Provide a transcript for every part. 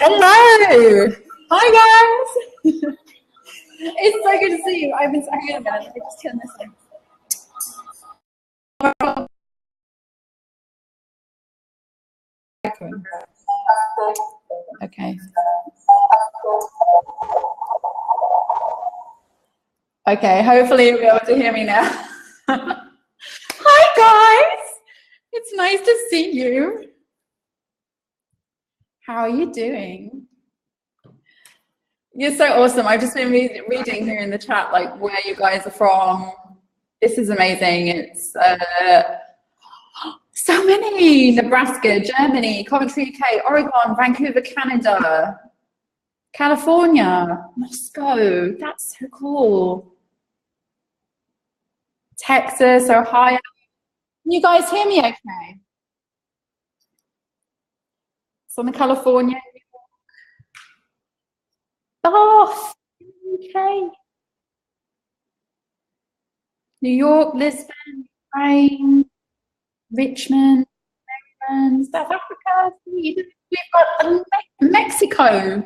Hello. Hi guys. It's so good to see you. I've been hang on a minute. Let me just turn this on. Okay. Okay, hopefully you'll be able to hear me now. Hi guys. It's nice to see you. How are you doing? You're so awesome. I've just been reading here in the chat, like where you guys are from. This is amazing. It's so many. Nebraska, Germany, Coventry, UK, Oregon, Vancouver, Canada, California, Moscow. That's so cool. Texas, Ohio. Can you guys hear me okay? Southern California. Oh, UK. New York, Lisbon, Ukraine, Richmond, Maryland, South Africa. We've got Mexico.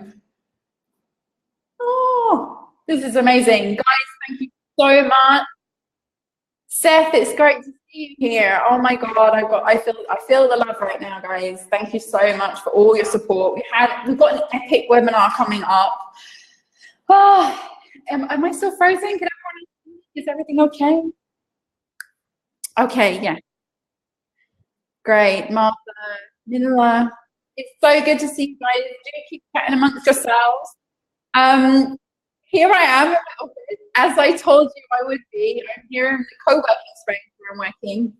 Oh, this is amazing. Guys, thank you so much. Seth, it's great to see you here. Oh my God, I feel the love right now, guys. Thank you so much for all your support. We've got an epic webinar coming up. Oh, am I still frozen? Can everyone, is everything okay? Okay, yeah. Great, Martha, Manila. It's so good to see you guys. Do keep chatting amongst yourselves. Here I am in my office, as I told you I would be. I'm here in the co-working space where I'm working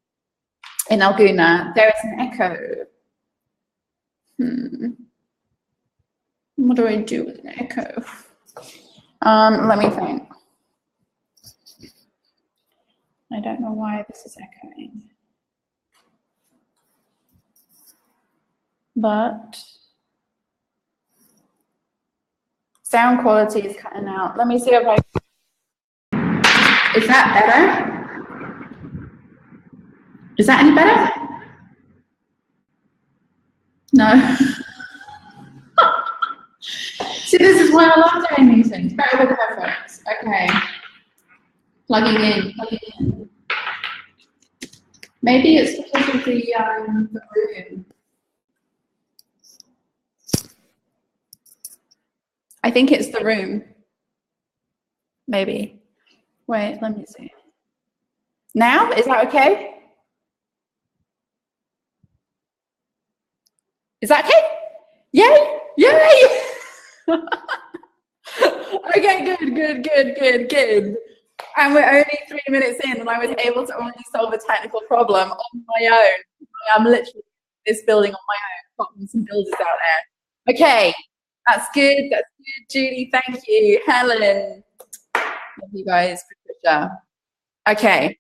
in Alguna. There is an echo. What do I do with an echo? Let me think. I don't know why this is echoing. But sound quality is cutting out. Let me see if I... Is that better? Is that any better? No. See, this is why I love doing these things. Better with headphones. Okay. Plugging in. Maybe it's because of the room. I think it's the room. Maybe. Wait, let me see. Now, is that okay? Is that okay? Yay! Yay! Okay, good. And we're only 3 minutes in, and I was able to only solve a technical problem on my own. I'm literally in this building on my own, putting some builders out there. Okay, that's good, Judy, thank you. Helen, love you guys, Patricia. Okay.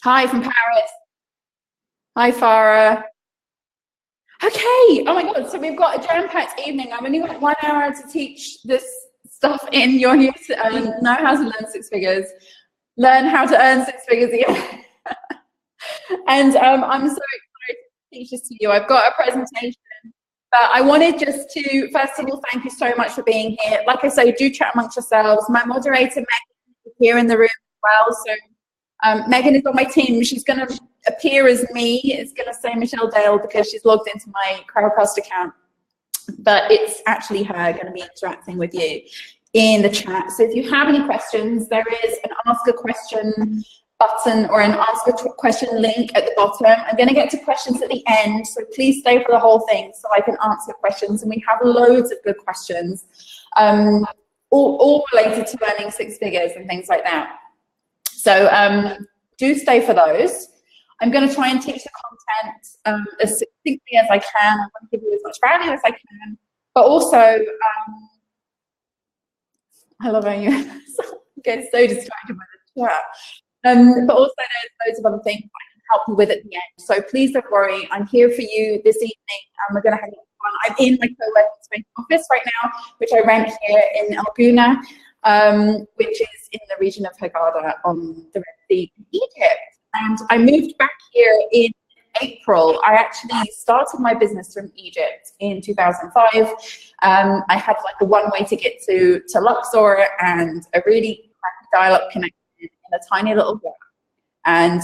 Hi from Paris. Hi, Farah. Okay, oh my God, so we've got a jam-packed evening. I've only got 1 hour to teach this stuff in. You're here to know how to learn six figures, learn how to earn six figures again. And I'm so excited to teach this to you. I've got a presentation, but I wanted just to, first of all, thank you so much for being here. Like I say, do chat amongst yourselves. My moderator, Megan, is here in the room as well. So Megan is on my team. She's going to appear as me. It's going to say Michelle Dale because she's logged into my Crowdcast account. But it's actually her going to be interacting with you in the chat. So if you have any questions, there is an ask a question button or an ask a question link at the bottom. I'm going to get to questions at the end, so please stay for the whole thing so I can answer questions. And we have loads of good questions, all related to earning six figures and things like that. So do stay for those. I'm going to try and teach the content as succinctly as I can. I want to give you as much value as I can. But also, I love how you get so distracted by the chat. But also there's loads of other things I can help you with at the end. So please don't worry. I'm here for you this evening, and we're going to have fun. I'm in my co-working space office right now, which I rent here in Alguna, which is in the region of Hurghada on the Red Sea in Egypt. And I moved back here in April, I actually started my business from Egypt in 2005. I had like a one-way ticket to Luxor and a really crappy dial-up connection in a tiny little villa. And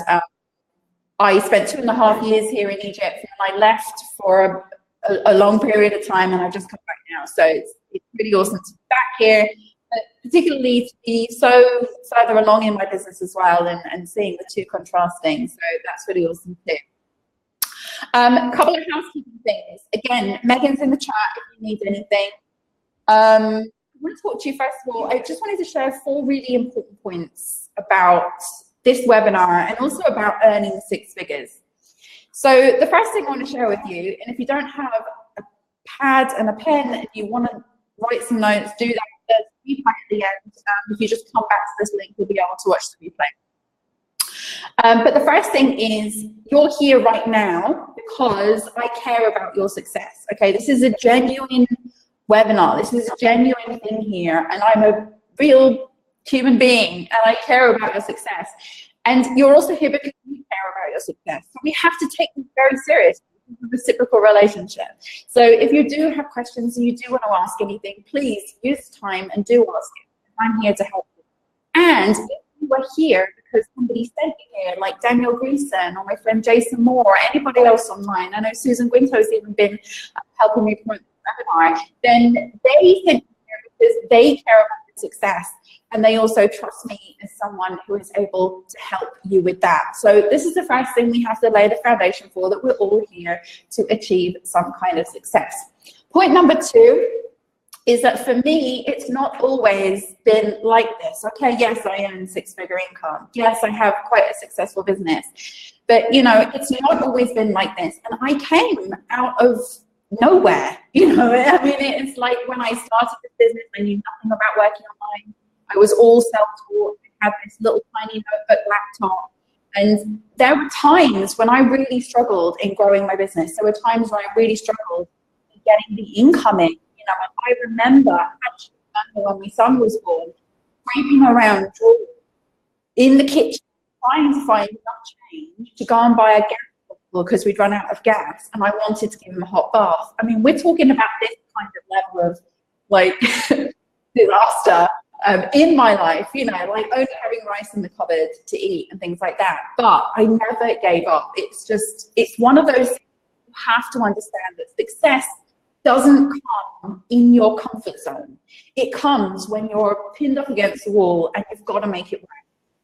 I spent 2.5 years here in Egypt, and I left for a long period of time, and I've just come back now. So it's really awesome to be back here, but particularly to be so further along in my business as well, and seeing the two contrasting. So that's really awesome too. A couple of housekeeping things. Again, Megan's in the chat if you need anything. I want to talk to you first of all. I just wanted to share 4 really important points about this webinar and also about earning 6 figures. So the first thing I want to share with you, and if you don't have a pad and a pen and you want to write some notes, do that. There's a replay at the end. If you just come back to this link, you'll be able to watch the replay. But the first thing is, you're here right now because I care about your success. Okay, this is a genuine webinar. This is a genuine thing here, and I'm a real human being, and I care about your success. And you're also here because you care about your success. So we have to take this very seriously. It's a reciprocal relationship. So if you do have questions and you do want to ask anything, please use time and do ask it. I'm here to help you. And if you are here because somebody sent you here, like Daniel Greason or my friend Jason Moore or anybody else online, I know Susan Guinto's even been helping me promote the webinar, then they sent you here because they care about your success. And they also trust me as someone who is able to help you with that. So this is the first thing we have to lay the foundation for, that we're all here to achieve some kind of success. Point number 2 is that for me, it's not always been like this. Okay, yes, I earn 6-figure income. Yes, I have quite a successful business. But, you know, it's not always been like this. And I came out of nowhere, you know. I mean, it's like when I started this business, I knew nothing about working online. I was all self-taught. I had this little tiny notebook laptop. And there were times when I really struggled in growing my business. There were times when I really struggled in getting the income in. You know, I remember when my son was born, scraping around drawers in the kitchen, trying to find enough change to go and buy a gas bottle because we'd run out of gas. And I wanted to give him a hot bath. I mean, we're talking about this kind of level of, like, disaster. In my life, you know, like only having rice in the cupboard to eat and things like that. But I never gave up. It's just, it's one of those things you have to understand, that success doesn't come in your comfort zone. It comes when you're pinned up against the wall and you've got to make it work.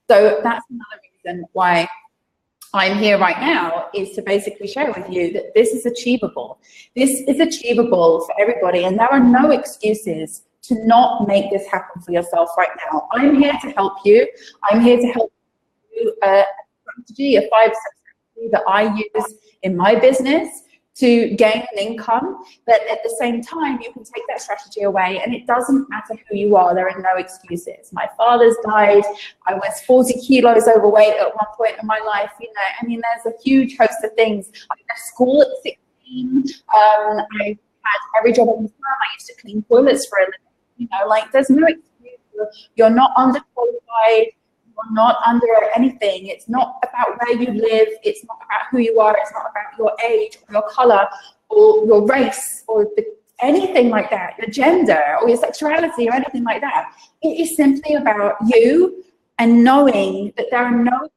So that's another reason why I'm here right now, is to basically share with you that this is achievable. This is achievable for everybody, and there are no excuses to not make this happen for yourself right now. I'm here to help you. I'm here to help you a strategy, a 5-step strategy that I use in my business to gain an income. But at the same time, you can take that strategy away, and it doesn't matter who you are. There are no excuses. My father's died. I was 40 kilos overweight at one point in my life. You know, I mean, there's a huge host of things. I left school at 16. I had every job on the farm. I used to clean toilets for a living. You know, like, there's no excuse. You're not underqualified. You're not under anything. It's not about where you live. It's not about who you are. It's not about your age or your color or your race or anything like that, your gender or your sexuality or anything like that. It is simply about you and knowing that there are no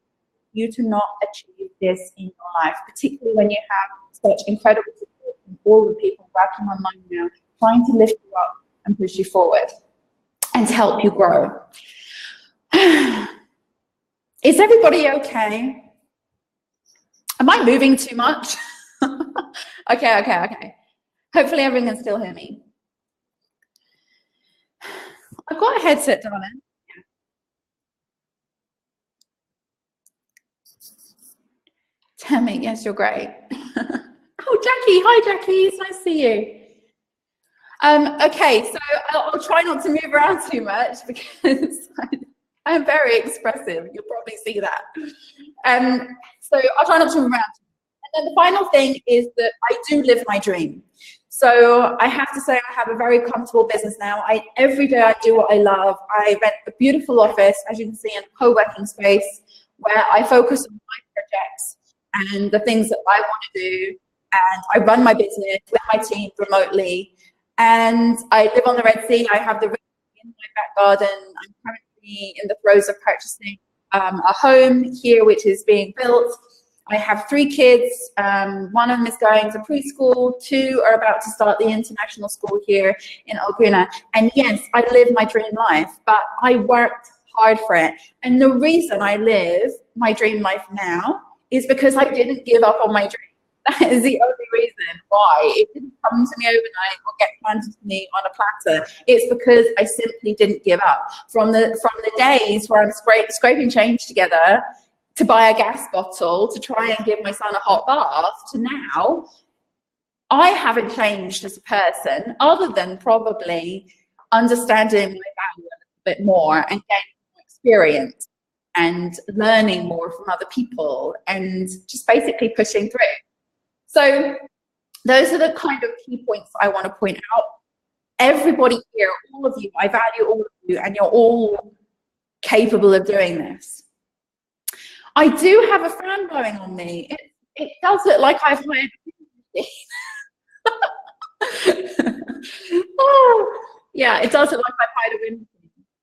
you to not achieve this in your life, particularly when you have such incredible support from all the people working online now, trying to lift you up and push you forward and to help you grow. Is everybody okay? Am I moving too much? Okay. Hopefully everyone can still hear me. I've got a headset, darling. Tammy, yes, you're great. Oh, Jackie. Hi, Jackie. It's nice to see you. Okay, so I'll try not to move around too much because I'm very expressive. You'll probably see that. So I'll try not to move around. And then the final thing is that I do live my dream. So I have to say I have a very comfortable business now. Every day I do what I love. I rent a beautiful office, as you can see, in a co-working space where I focus on my projects and the things that I want to do. And I run my business with my team remotely. And I live on the Red Sea. I have the river in my back garden. I'm currently in the throes of purchasing a home here, which is being built. I have 3 kids. One of them is going to preschool. 2 are about to start the international school here in Oguna. And yes, I live my dream life, but I worked hard for it. And the reason I live my dream life now is because I didn't give up on my dream. That is the only reason why. It didn't come to me overnight or get planted to me on a platter. It's because I simply didn't give up. From the days where I'm scraping change together to buy a gas bottle to try and give my son a hot bath to now, I haven't changed as a person other than probably understanding my value a bit more and gaining more experience and learning more from other people and just basically pushing through. So those are the kind of key points I want to point out. Everybody here, all of you, I value all of you, and you're all capable of doing this. I do have a fan blowing on me. It does look like I've hired oh, yeah, it does look like I've hired a wind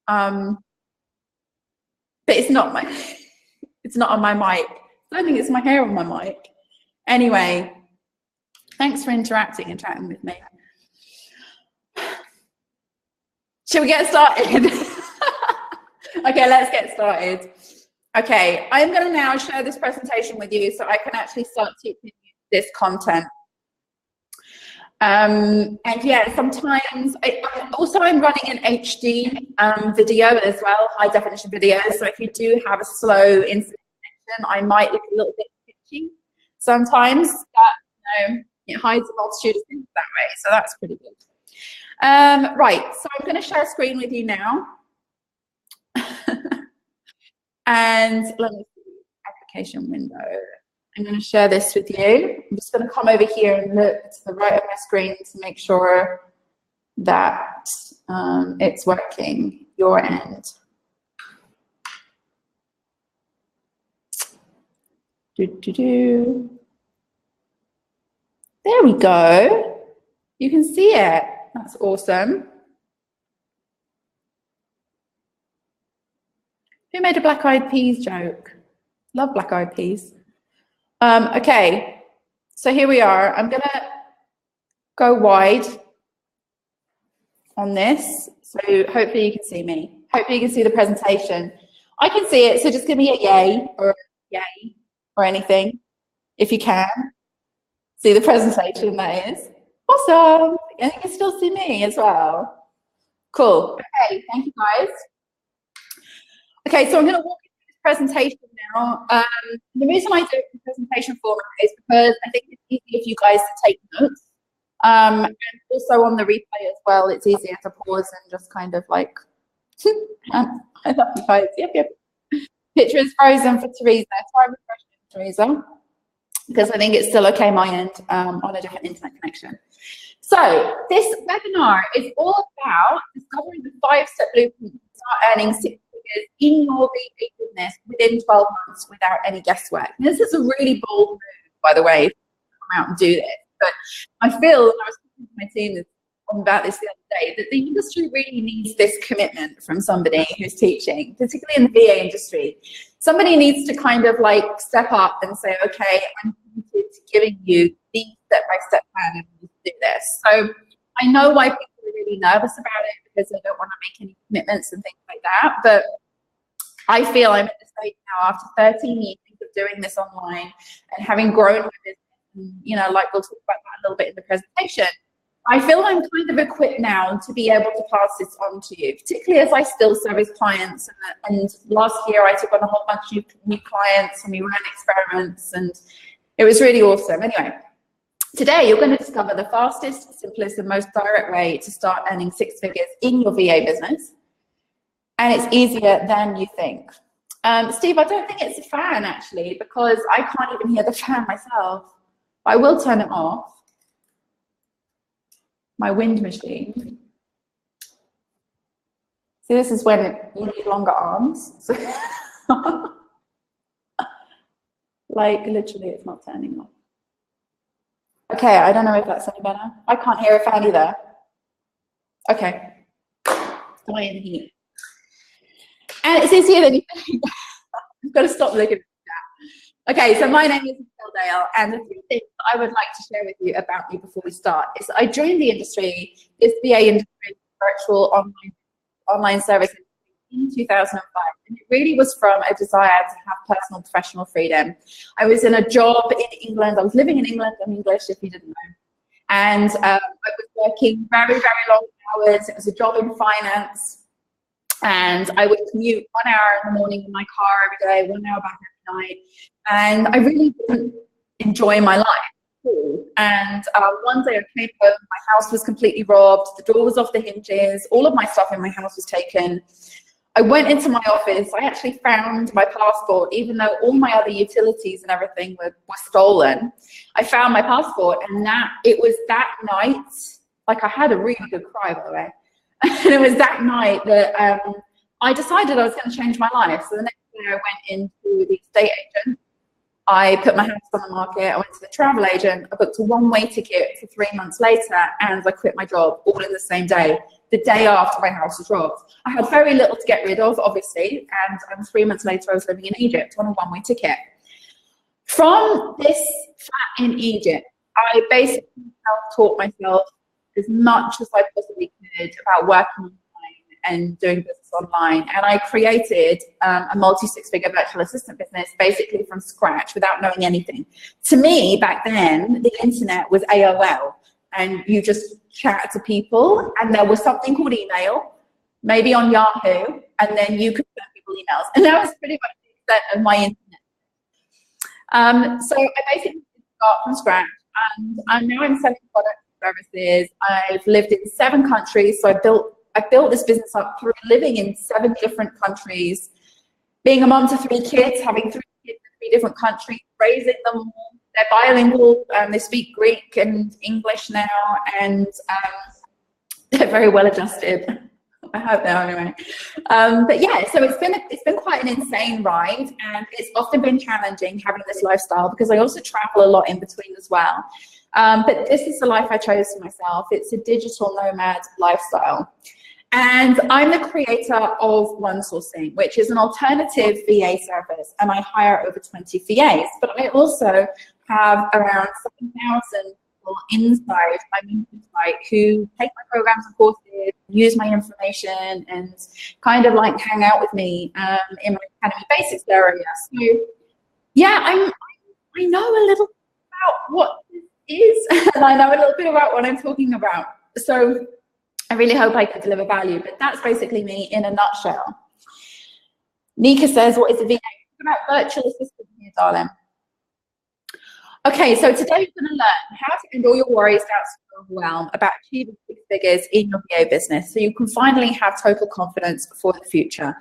machine. But it's not on my mic. I don't think it's my hair on my mic. Anyway, thanks for interacting and chatting with me. Shall we get started? Okay, let's get started. Okay, I'm going to now share this presentation with you so I can actually start teaching you this content. And yeah, sometimes, I'm running an HD video as well, high definition video. So if you do have a slow internet connection, I might look a little bit pitchy sometimes, but it hides a multitude of things that way. So that's pretty good. Right, so I'm going to share a screen with you now. And let me see, application window. I'm going to share this with you. I'm just going to come over here and look to the right of my screen to make sure that it's working your end. There we go. You can see it. That's awesome. Who made a Black Eyed Peas joke? Love Black Eyed Peas. Okay, so here we are. I'm gonna go wide on this, so hopefully you can see me. Hopefully you can see the presentation. I can see it, so just give me a yay or anything, if you can. See the presentation, that is. Awesome, and you can still see me as well. Cool, okay, thank you guys. Okay, so I'm going to walk you through this presentation now. The reason I do it in presentation format is because I think it's easier for you guys to take notes. And also on the replay as well, it's easier to pause and just kind of like, I love you guys. Yep. Picture is frozen for Teresa. Try refreshing, Teresa, because I think it's still okay my end on a different internet connection. So this webinar is all about discovering the 5-step blueprint to start earning 6 figures in your VA business within 12 months without any guesswork. And this is a really bold move, by the way, to come out and do this. But I feel, and I was talking to my team about this the other day, that the industry really needs this commitment from somebody who's teaching, particularly in the VA industry. Somebody needs to kind of like step up and say, okay, I'm committed to giving you the step-by-step plan and you do this. So I know why people are really nervous about it, because they don't want to make any commitments and things like that. But I feel I'm at the stage now after 13 years of doing this online and having grown my business, and, you know, like we'll talk about that a little bit in the presentation. I feel I'm kind of equipped now to be able to pass this on to you, particularly as I still service clients. And last year I took on a whole bunch of new clients and we ran experiments and it was really awesome. Anyway, today you're going to discover the fastest, simplest and most direct way to start earning 6 figures in your VA business. And it's easier than you think. Steve, I don't think it's a fan actually, because I can't even hear the fan myself. I will turn it off. My wind machine. See, this is when you need longer arms. Like literally it's not turning on. Okay, I don't know if that's any better. I can't hear a fan either. Okay. Why in the heat? And it's easier than you think. I've got to stop looking at that. Okay, so my name is Michelle Dale, and the three things I would like to share with you about me before we start is I joined the industry, this VA industry, virtual online service in 2005, and it really was from a desire to have personal professional freedom. I was in a job in England. I was living in England. I'm English, if you didn't know. And I was working very, very long hours. It was a job in finance. And I would commute 1 hour in the morning in my car every day, 1 hour back every night. And I really didn't enjoy my life. And one day I came home, my house was completely robbed, the door was off the hinges, all of my stuff in my house was taken. I went into my office, I actually found my passport, even though all my other utilities and everything were stolen. I found my passport, and it was that night, like I had a really good cry, by the way. And it was that night that I decided I was going to change my life. So the next day I went into the estate agent. I put my house on the market. I went to the travel agent. I booked a one-way ticket for 3 months later, and I quit my job all in the same day, the day after my house was robbed. I had very little to get rid of, obviously, and 3 months later I was living in Egypt on a one-way ticket. From this flat in Egypt, I basically self-taught myself as much as I possibly could about working online and doing business online. And I created a multi-six-figure virtual assistant business basically from scratch without knowing anything. To me, back then, the internet was AOL, and you just chat to people, and there was something called email, maybe on Yahoo, and then you could send people emails. And that was pretty much the extent of my internet. So I basically start from scratch, and now I'm selling products services. I've lived in 7 countries, so I built this business up through living in 7 different countries, being a mom to 3 kids, having 3 kids in 3 different countries, raising them all. They're bilingual, they speak Greek and English now, and they're very well adjusted. I hope they are anyway. But yeah, so it's been quite an insane ride, and it's often been challenging having this lifestyle because I also travel a lot in between as well. But this is the life I chose for myself. It's a digital nomad lifestyle. And I'm the creator of OneSourcing, which is an alternative VA service, and I hire over 20 VAs. But I also have around 7,000 people inside my membership site who take my programs and courses, use my information, and kind of like hang out with me in my Academy Basics area. So yeah, I know a little about what this is, and I know a little bit about what I'm talking about. So I really hope I can deliver value, but that's basically me in a nutshell. Nika says, what is a VA? About virtual assistant here, darling. Okay, so today we're going to learn how to end all your worries, doubts, and overwhelm about achieving 6 figures in your VA business so you can finally have total confidence for the future.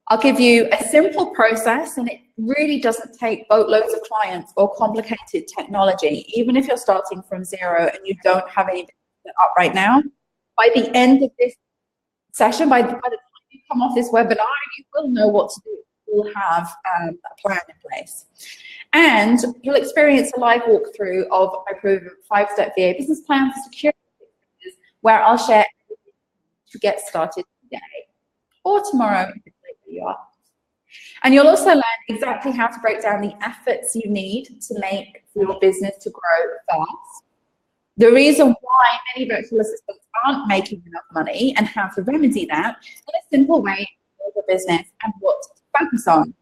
I'll give you a simple process, and it really doesn't take boatloads of clients or complicated technology, even if you're starting from zero and you don't have any business up right now. By the end of this session, by the time you come off this webinar, you will know what to do. You'll have a plan in place. And you'll experience a live walkthrough of my proven 5-step VA business plan for secure businesses, where I'll share everything to get started today or tomorrow if it's late where you are. And you'll also learn exactly how to break down the efforts you need to make your business to grow fast. The reason why many virtual assistants aren't making enough money and how to remedy that in a simple way to build a business and what to focus on.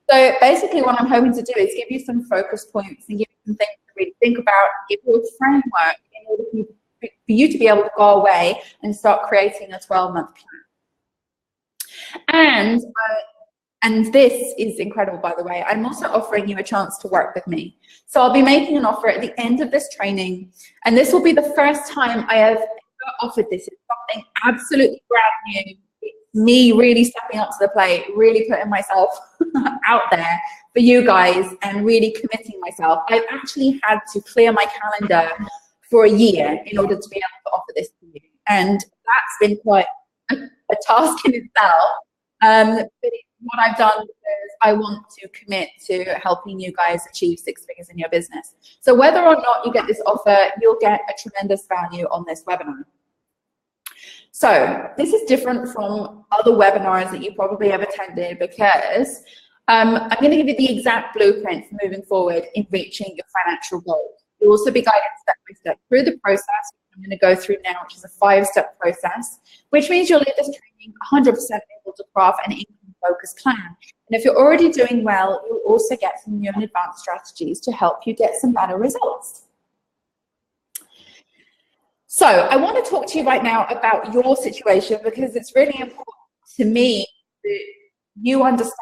So basically what I'm hoping to do is give you some focus points and give you some things to really think about, give you a framework in order for you to be able to go away and start creating a 12-month plan. And this is incredible, by the way. I'm also offering you a chance to work with me. So I'll be making an offer at the end of this training, and this will be the first time I have ever offered this. It's something absolutely brand new. It's me really stepping up to the plate, really putting myself out there for you guys and really committing myself. I've actually had to clear my calendar for a year in order to be able to offer this to you. And that's been quite a task in itself. But it's what I've done because I want to commit to helping you guys achieve 6 figures in your business. So whether or not you get this offer, you'll get a tremendous value on this webinar. So this is different from other webinars that you probably have attended because I'm going to give you the exact blueprint for moving forward in reaching your financial goals. You'll also be guided step by step through the process I'm going to go through now, which is a 5-step process, which means you'll leave this training 100% able to craft an income-focused plan. And if you're already doing well, you'll also get some new and advanced strategies to help you get some better results. So I want to talk to you right now about your situation because it's really important to me that you understand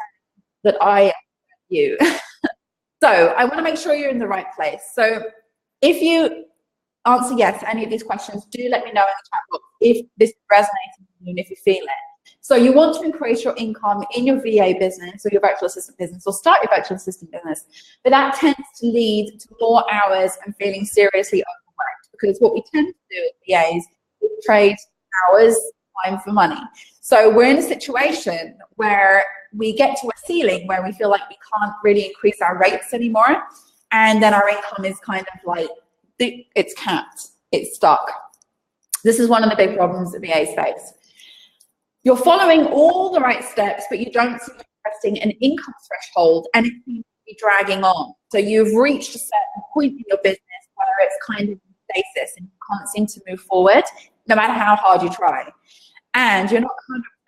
that I am you. So I want to make sure you're in the right place. So if you answer yes to any of these questions, do let me know in the chat box if this resonates with you and if you feel it. So you want to increase your income in your VA business or your virtual assistant business, or start your virtual assistant business, but that tends to lead to more hours and feeling seriously overworked, because what we tend to do as VAs is trade hours, time for money. So we're in a situation where we get to a ceiling where we feel like we can't really increase our rates anymore, and then our income is kind of like, it's capped, it's stuck. This is one of the big problems that VAs face. You're following all the right steps, but you don't seem to be pressing an income threshold, and it seems to be dragging on. So you've reached a certain point in your business where it's kind of in stasis and you can't seem to move forward, no matter how hard you try. And you're not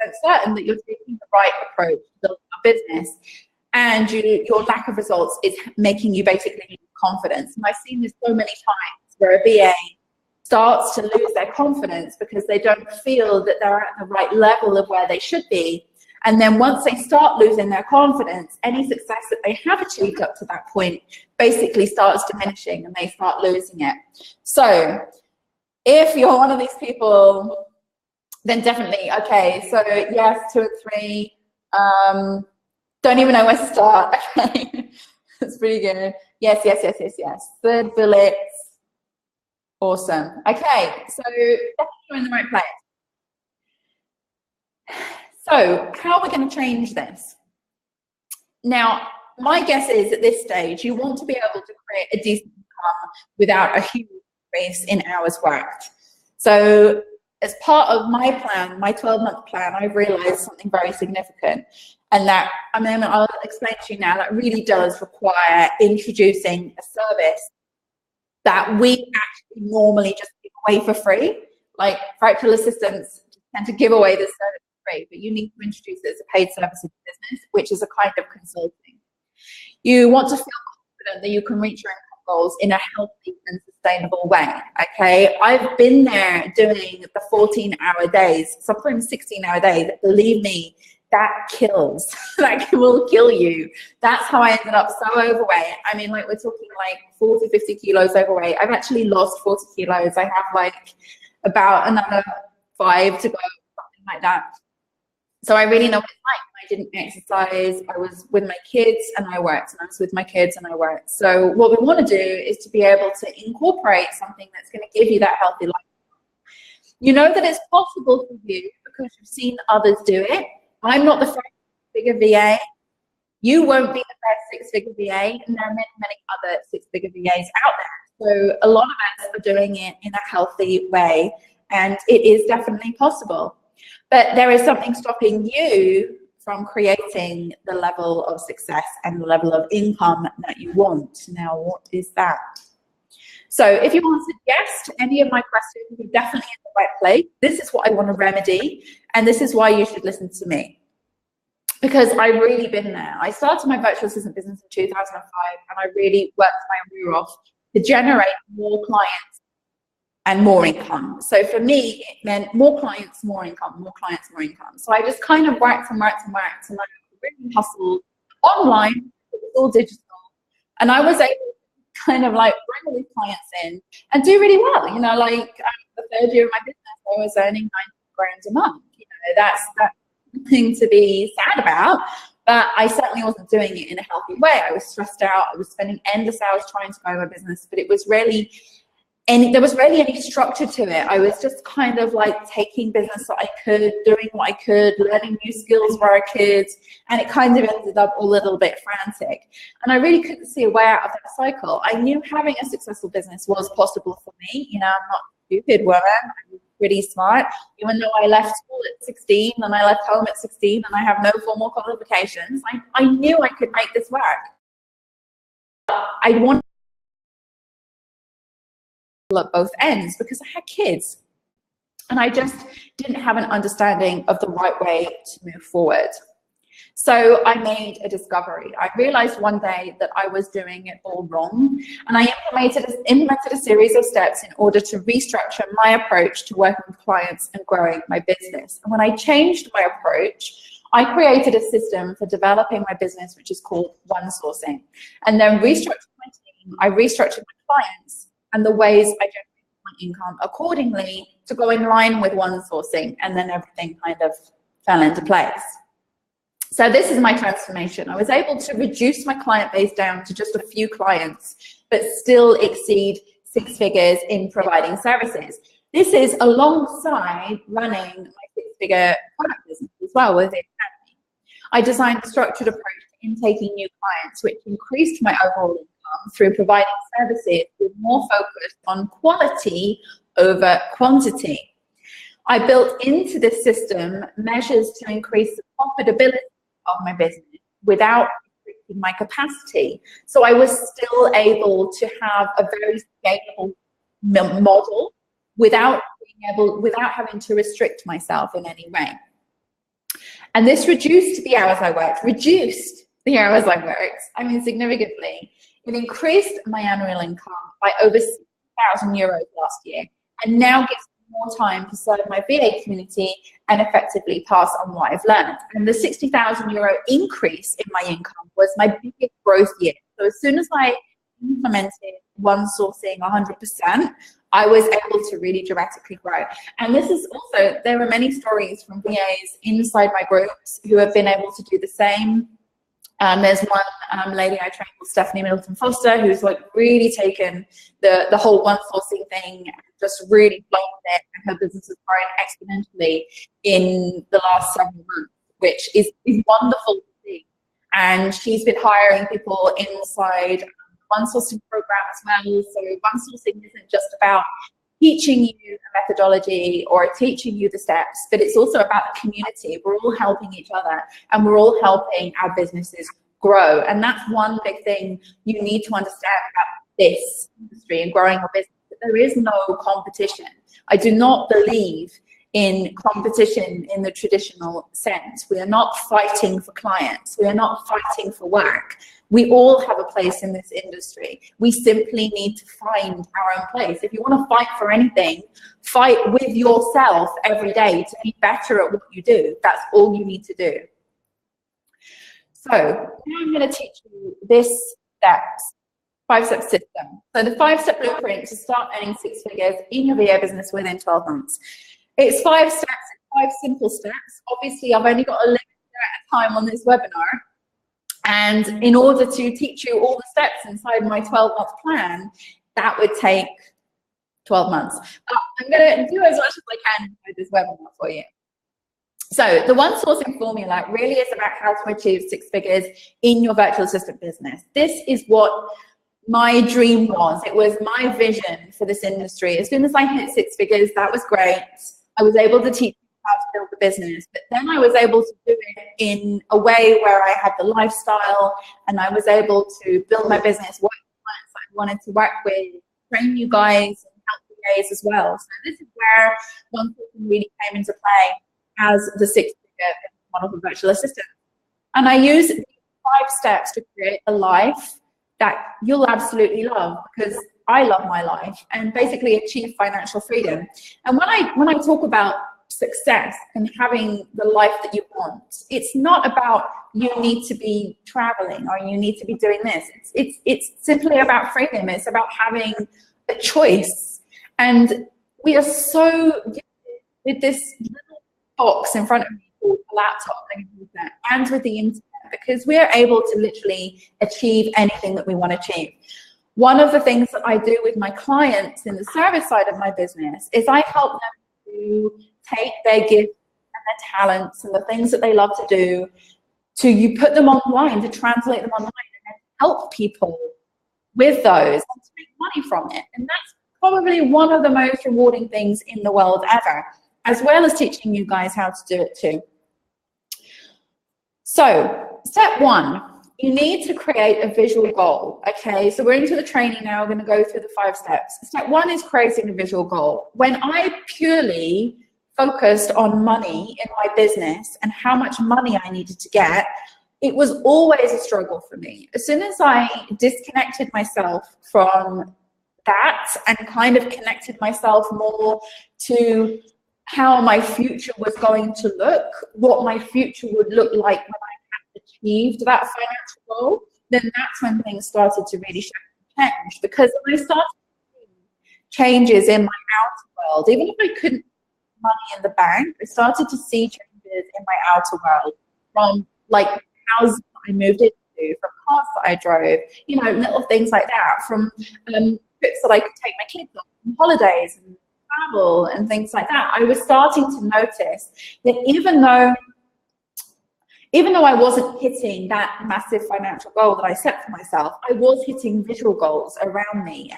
100% certain that you're taking the right approach to building your business. And your lack of results is making you basically lose confidence. And I've seen this so many times where a VA starts to lose their confidence because they don't feel that they're at the right level of where they should be. And then once they start losing their confidence, any success that they have achieved up to that point basically starts diminishing and they start losing it. So if you're one of these people, then definitely, okay, so yes, 2 or 3, don't even know where to start. Okay, that's pretty good. Yes, yes, yes, yes, yes. 3rd bullet. Awesome. Okay, so definitely you're in the right place. So how are we going to change this? Now, my guess is at this stage, you want to be able to create a decent income without a huge increase in hours worked. So as part of my plan, my 12-month plan, I've realized something very significant. And that, I mean, I'll explain to you now, that really does require introducing a service that we actually normally just give away for free. Like virtual assistants tend to give away this service for free, but you need to introduce it as a paid service in the business, which is a kind of consulting. You want to feel confident that you can reach your income goals in a healthy and sustainable way, okay? I've been there doing the 14-hour days, sometimes 16-hour days. Believe me, that kills. That will kill you. That's how I ended up so overweight. I mean, like, we're talking like 40, 50 kilos overweight. I've actually lost 40 kilos. I have like about another 5 to go, something like that. So I really know what it's like. I didn't exercise. I was with my kids and I worked, and I was with my kids and I worked. So what we want to do is to be able to incorporate something that's going to give you that healthy lifestyle. You know that it's possible for you because you've seen others do it. I'm not the first six-figure VA. You won't be the first six-figure VA, and there are many, many other six-figure VAs out there. So a lot of us are doing it in a healthy way, and it is definitely possible. But there is something stopping you from creating the level of success and the level of income that you want. Now, what is that? So if you answered yes to any of my questions, you're definitely in the right place. This is what I want to remedy, and this is why you should listen to me. Because I've really been there. I started my virtual assistant business in 2005, and I really worked my rear off to generate more clients and more income. So for me, it meant more clients, more income, more clients, more income. So I just kind of worked and worked and worked, and I really hustled online. It was all digital, and I was able to kind of like bring all these clients in and do really well. You know, like the 3rd year of my business, I was earning 90 grand a month. You know, that's nothing to be sad about, but I certainly wasn't doing it in a healthy way. I was stressed out. I was spending endless hours trying to grow my business, but it was really and there was really any structure to it. I was just kind of like taking business that I could, doing what I could, learning new skills where I could, and it kind of ended up a little bit frantic. And I really couldn't see a way out of that cycle. I knew having a successful business was possible for me. You know, I'm not a stupid woman. I'm pretty smart. Even though I left school at 16 and I left home at 16 and I have no formal qualifications, I knew I could make this work. I wanted at both ends because I had kids and I just didn't have an understanding of the right way to move forward. So I made a discovery. I realized one day that I was doing it all wrong, and I implemented a series of steps in order to restructure my approach to working with clients and growing my business. And when I changed my approach, I created a system for developing my business, which is called One Sourcing, and then restructured my team. I restructured my clients and the ways I generate my income accordingly to go in line with One Sourcing, and then everything kind of fell into place. So this is my transformation. I was able to reduce my client base down to just a few clients, but still exceed 6 figures in providing services. This is alongside running my 6-figure product business as well with the Academy. I designed a structured approach to intaking new clients, which increased my overall income through providing services with more focus on quality over quantity. I built into this system measures to increase the profitability of my business without restricting my capacity. So I was still able to have a very scalable model without having to restrict myself in any way. And this reduced the hours I worked, I mean, significantly. It increased my annual income by over €6,000 last year, and now gives more time to serve my VA community and effectively pass on what I've learned. And the €60,000 increase in my income was my biggest growth year. So as soon as I implemented One Sourcing 100%, I was able to really dramatically grow. And this is also, there are many stories from VAs inside my groups who have been able to do the same. There's one lady I trained called Stephanie Middleton Foster, who's like really taken the whole One Sourcing thing and just really blown it, and her business has grown exponentially in the last 7 months, which is wonderful to see. And she's been hiring people inside One Sourcing program as well. So One Sourcing isn't just about teaching you a methodology or teaching you the steps, but it's also about the community. We're all helping each other and we're all helping our businesses grow. And that's one big thing you need to understand about this industry and growing your business, that there is no competition. I do not believe in competition in the traditional sense. We are not fighting for clients. We are not fighting for work. We all have a place in this industry. We simply need to find our own place. If you want to fight for anything, fight with yourself every day to be better at what you do. That's all you need to do. So now I'm going to teach you this steps, 5-step system. So the 5-step blueprint to start earning 6 figures in your VA business within 12 months. It's 5 steps, 5 simple steps. Obviously, I've only got a limited amount of time on this webinar. And in order to teach you all the steps inside my 12-month plan, that would take 12 months. But I'm going to do as much as I can inside this webinar for you. So the One Sourcing formula really is about how to achieve 6 figures in your virtual assistant business. This is what my dream was. It was my vision for this industry. As soon as I hit 6 figures, that was great. I was able to teach how to build the business, but then I was able to do it in a way where I had the lifestyle and I was able to build my business, work with clients I wanted to work with, train you guys and help you guys as well. So this is where One Sourcing really came into play as the 6-figure model for virtual assistant. And I use these 5 steps to create a life that you'll absolutely love, because I love my life, and basically achieve financial freedom. And when I talk about success and having the life that you want, it's not about you need to be traveling or you need to be doing this. It's simply about freedom. It's about having a choice. And we are so with this little box in front of me called a laptop and with the internet, because we are able to literally achieve anything that we want to achieve. One of the things that I do with my clients in the service side of my business is I help them to take their gifts and their talents and the things that they love to do, you put them online, to translate them online, and then help people with those and to make money from it. And that's probably one of the most rewarding things in the world ever, as well as teaching you guys how to do it too. So step one, you need to create a visual goal. Okay, so we're into the training now. We're going to go through the 5 steps. Step one is creating a visual goal. When I purely focused on money in my business and how much money I needed to get, it was always a struggle for me. As soon as I disconnected myself from that and kind of connected myself more to how my future was going to look, what my future would look like when I had achieved that financial goal, then that's when things started to really change. Because when I started to see changes in my outer world, even if I couldn't put money in the bank, I started to see changes in my outer world, from like houses I moved into, from cars that I drove, you know, little things like that, from trips that I could take my kids on, holidays and travel and things like that. I was starting to notice that even though I wasn't hitting that massive financial goal that I set for myself, I was hitting visual goals around me.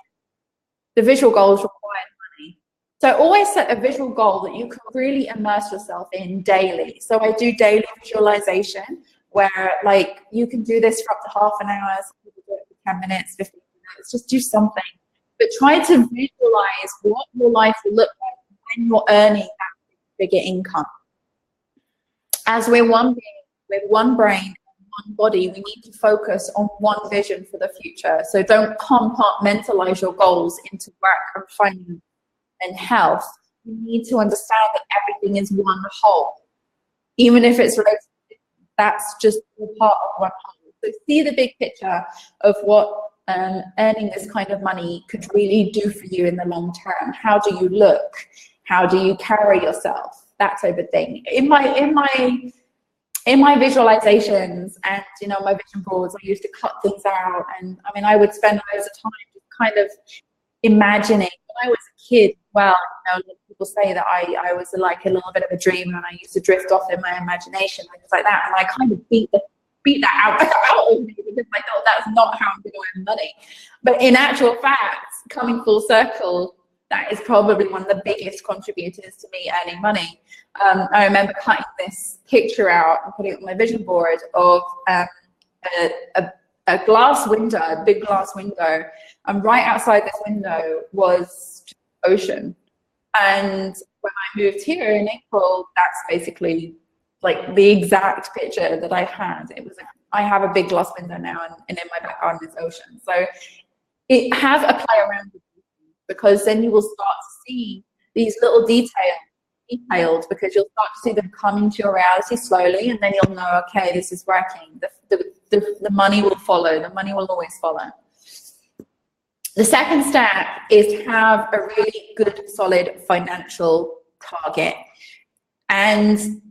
The visual goals required money. So I always set a visual goal that you can really immerse yourself in daily. So I do daily visualization, where like you can do this for up to half an hour, some people do it for 10 minutes, 15 minutes, just do something. But try to visualize what your life will look like when you're earning that bigger income. As we're one being, with one brain and one body, we need to focus on one vision for the future. So don't compartmentalize your goals into work and finance and health. You need to understand that everything is one whole. Even if it's related, that's just part of one whole. So see the big picture of what earning this kind of money could really do for you in the long term. How do you look? How do you carry yourself? That type of thing. In my visualizations and, you know, my vision boards, I used to cut things out, and I mean, I would spend loads of time just kind of imagining. When I was a kid, well, you know, people say that I was like a little bit of a dreamer, and I used to drift off in my imagination, things like that, and I kind of beat that out of me, because I thought that's not how I'm going to earn money. But in actual fact, coming full circle, that is probably one of the biggest contributors to me earning money. I remember cutting this picture out and putting it on my vision board of a glass window, a big glass window, and right outside this window was ocean. And when I moved here in April, that's basically like the exact picture that I had. It was, I have a big glass window now, and in my back garden is ocean. So have a play around with it, because then you will start to see these little details, because you'll start to see them come into your reality slowly, and then you'll know, okay, this is working. The money will follow. The money will always follow. The second step is have a really good, solid financial target. And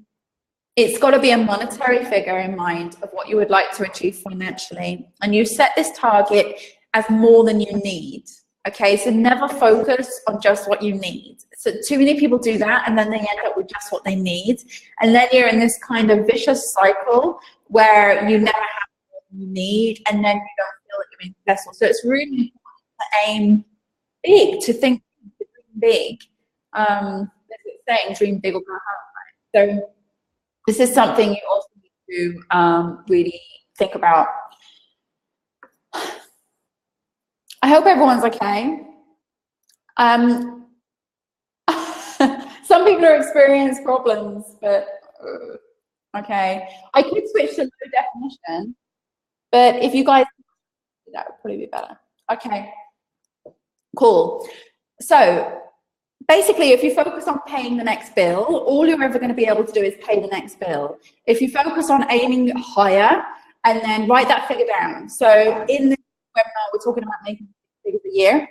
it's got to be a monetary figure in mind of what you would like to achieve financially. And you set this target as more than you need. Okay, so never focus on just what you need. So too many people do that, and then they end up with just what they need. And then you're in this kind of vicious cycle where you never have what you need, and then you don't feel like you're being successful. So it's really important to aim big, to think big. As it's saying, dream big or go home. So this is something you also need to really think about. I hope everyone's okay. Some people are experiencing problems, but okay. I could switch to low definition, but if you guys, that would probably be better. Okay, cool. So basically, if you focus on paying the next bill, all you're ever going to be able to do is pay the next bill. If you focus on aiming higher, and then write that figure down. So in this webinar, we're talking about making 6 figures a year.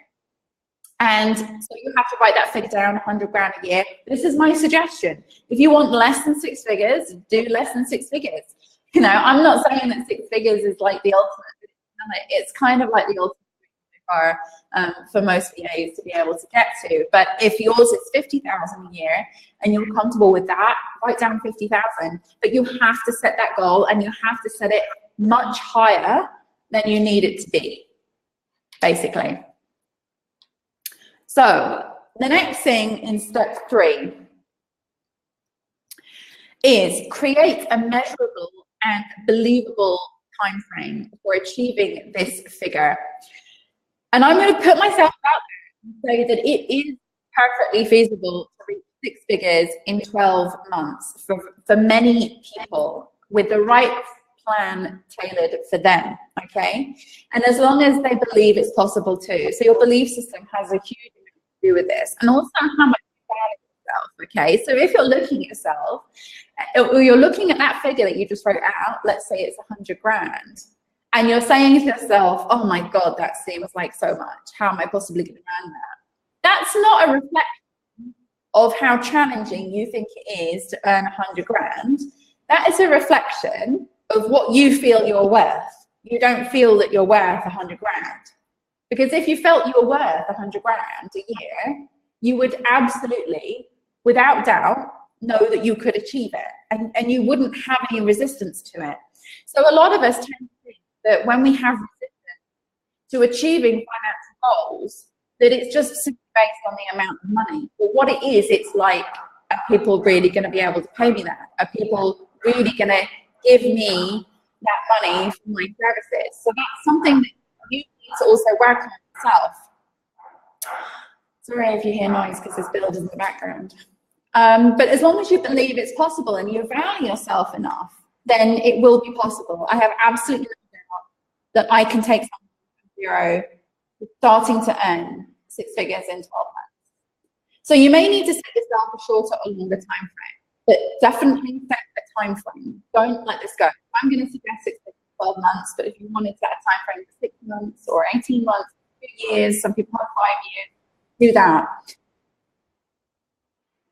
And so you have to write that figure down, 100 grand a year. This is my suggestion. If you want less than 6 figures, do less than 6 figures. You know, I'm not saying that 6 figures is like the ultimate. It's kind of like the ultimate are for most VAs to be able to get to. But if yours is 50,000 a year and you're comfortable with that, write down 50,000. But you have to set that goal, and you have to set it much higher than you need it to be, basically. So the next thing in step 3 is create a measurable and believable time frame for achieving this figure. And I'm going to put myself out there and say that it is perfectly feasible to reach 6 figures in 12 months for many people with the right plan tailored for them, okay? And as long as they believe it's possible too. So your belief system has a huge amount to do with this, and also how much you value yourself, okay? So if you're looking at yourself, or you're looking at that figure that you just wrote out, let's say it's 100 grand, and you're saying to yourself, oh my God, that seems like so much. How am I possibly going to earn that? That's not a reflection of how challenging you think it is to earn 100 grand. That is a reflection of what you feel you're worth. You don't feel that you're worth 100 grand. Because if you felt you were worth 100 grand a year, you would absolutely, without doubt, know that you could achieve it, and you wouldn't have any resistance to it. So a lot of us tend to think that when we have resistance to achieving financial goals, that it's just simply based on the amount of money. But what it is, it's like, are people really going to be able to pay me that? Are people really going to give me that money for my services? So that's something that you need to also work on yourself. Sorry if you hear noise because there's builders in the background. But as long as you believe it's possible and you value yourself enough, then it will be possible. I have absolutely no doubt that I can take something from zero, starting to earn 6 figures in 12 months. So you may need to set yourself a shorter or longer time frame, but definitely set a time frame. Don't let this go. I'm going to suggest 6 to 12 months, but if you want to set a time frame for 6 months or 18 months, 2 years, some people have 5 years, do that.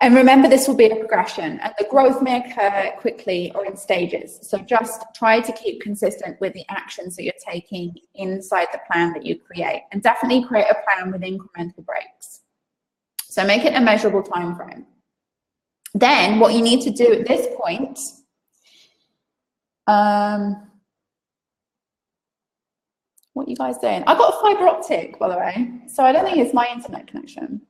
And remember, this will be a progression, and the growth may occur quickly or in stages. So just try to keep consistent with the actions that you're taking inside the plan that you create, and definitely create a plan with incremental breaks. So make it a measurable time frame. Then what you need to do at this point, what are you guys doing? I've got a fiber optic, by the way, so I don't think it's my internet connection.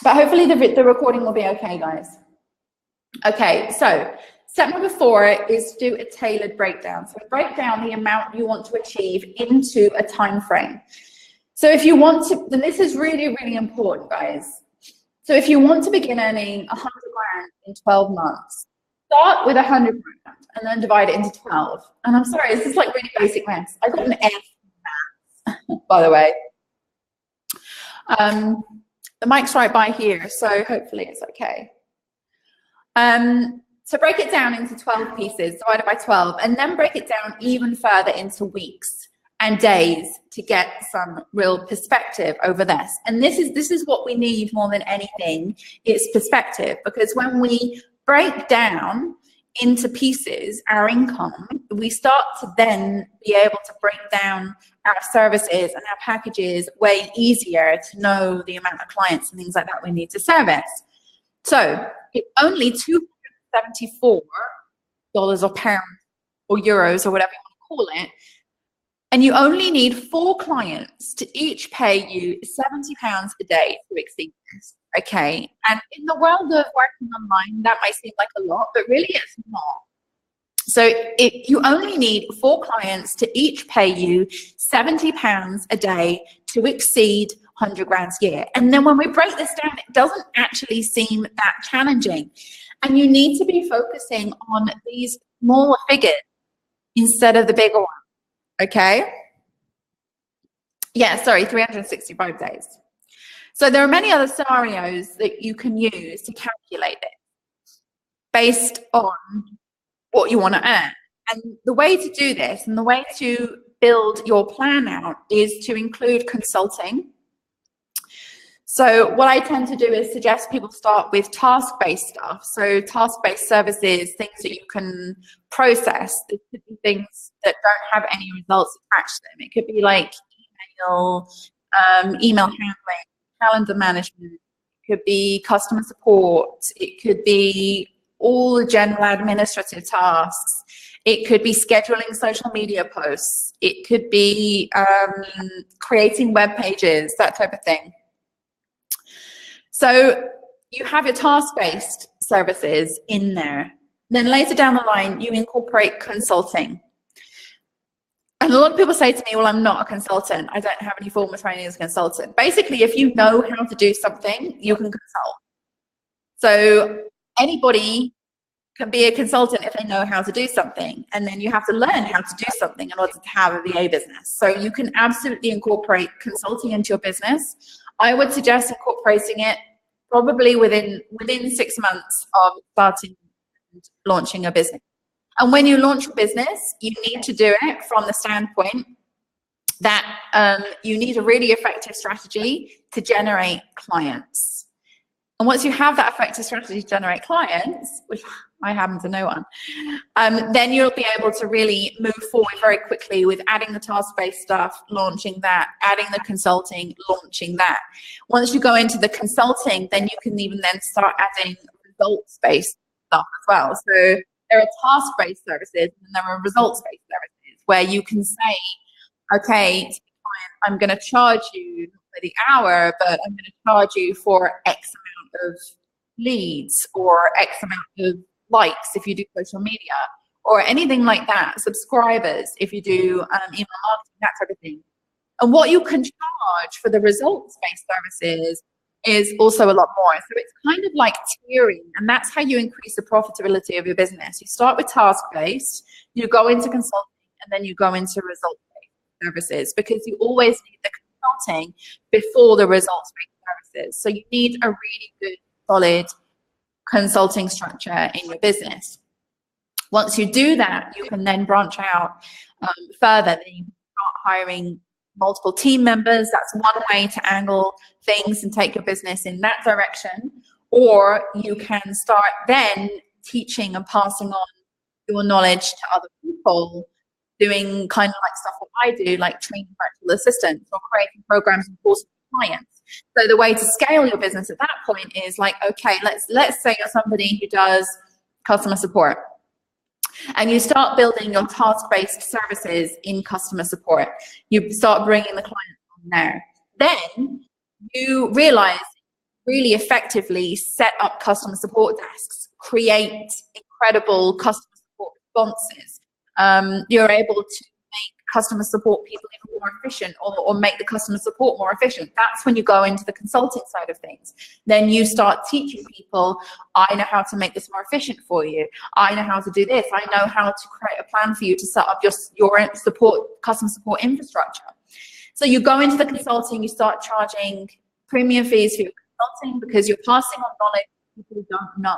But hopefully the recording will be okay, guys. Okay, so step number 4 is do a tailored breakdown. So break down the amount you want to achieve into a time frame. So if you want to, and this is really, really important, guys. So if you want to begin earning 100 grand in 12 months, start with 100 grand and then divide it into 12. And I'm sorry, this is like really basic maths. I got an F in maths, by the way. The mic's right by here, so hopefully it's okay. So break it down into 12 pieces, divided by 12, and then break it down even further into weeks and days to get some real perspective over this. And this is what we need more than anything, is perspective, because when we break down into pieces our income, we start to then be able to break down our services and our packages way easier to know the amount of clients and things like that we need to service. So it's only $274 or pounds or euros or whatever you want to call it, and you only need 4 clients to each pay you £70 a day to exceed this. Okay, and in the world of working online, that might seem like a lot, but really it's not. So you only need 4 clients to each pay you £70 a day to exceed 100 grand a year. And then when we break this down, it doesn't actually seem that challenging. And you need to be focusing on these smaller figures instead of the bigger one. Okay? Yeah, sorry, 365 days. So there are many other scenarios that you can use to calculate it based on what you want to earn. And the way to do this and the way to build your plan out is to include consulting. So what I tend to do is suggest people start with task-based stuff. So task-based services, things that you can process. It could be things that don't have any results attached to them. It could be like email handling, calendar management. It could be customer support. It could be all the general administrative tasks. It could be scheduling social media posts. It could be creating web pages, that type of thing. So you have your task-based services in there. Then later down the line, you incorporate consulting. And a lot of people say to me, well, I'm not a consultant. I don't have any formal training as a consultant. Basically, if you know how to do something, you can consult. So anybody can be a consultant if they know how to do something. And then you have to learn how to do something in order to have a VA business. So you can absolutely incorporate consulting into your business. I would suggest incorporating it probably within 6 months of starting and launching a business. And when you launch a business, you need to do it from the standpoint that you need a really effective strategy to generate clients. And once you have that effective strategy to generate clients, which I happen to know one, then you'll be able to really move forward very quickly with adding the task-based stuff, launching that, adding the consulting, launching that. Once you go into the consulting, then you can even then start adding results-based stuff as well. So there are task-based services and there are results-based services where you can say, okay, to the client, I'm going to charge you for the hour, but I'm going to charge you for X amount of leads or X amount of likes if you do social media or anything like that, subscribers if you do email marketing, that type of thing. And what you can charge for the results-based services is also a lot more. So it's kind of like tiering, and that's how you increase the profitability of your business. You start with task-based, you go into consulting, and then you go into results-based services, because you always need the consulting before the results-based services. So you need a really good, solid consulting structure in your business. Once you do that, you can then branch out further. Then you can start hiring multiple team members. That's one way to angle things and take your business in that direction. Or you can start then teaching and passing on your knowledge to other people, doing kind of like stuff that I do, like training virtual assistants or creating programs and courses for clients. So the way to scale your business at that point is like, okay, let's say you're somebody who does customer support, and you start building your task-based services in customer support. You start bringing the clients on there. Then you realize really effectively set up customer support desks, create incredible customer support responses. You're able to make customer support people even more efficient, or make the customer support more efficient. That's when you go into the consulting side of things. Then you start teaching people, I know how to make this more efficient for you. I know how to do this. I know how to create a plan for you to set up your customer support infrastructure. So you go into the consulting, you start charging premium fees for your consulting because you're passing on knowledge people don't know,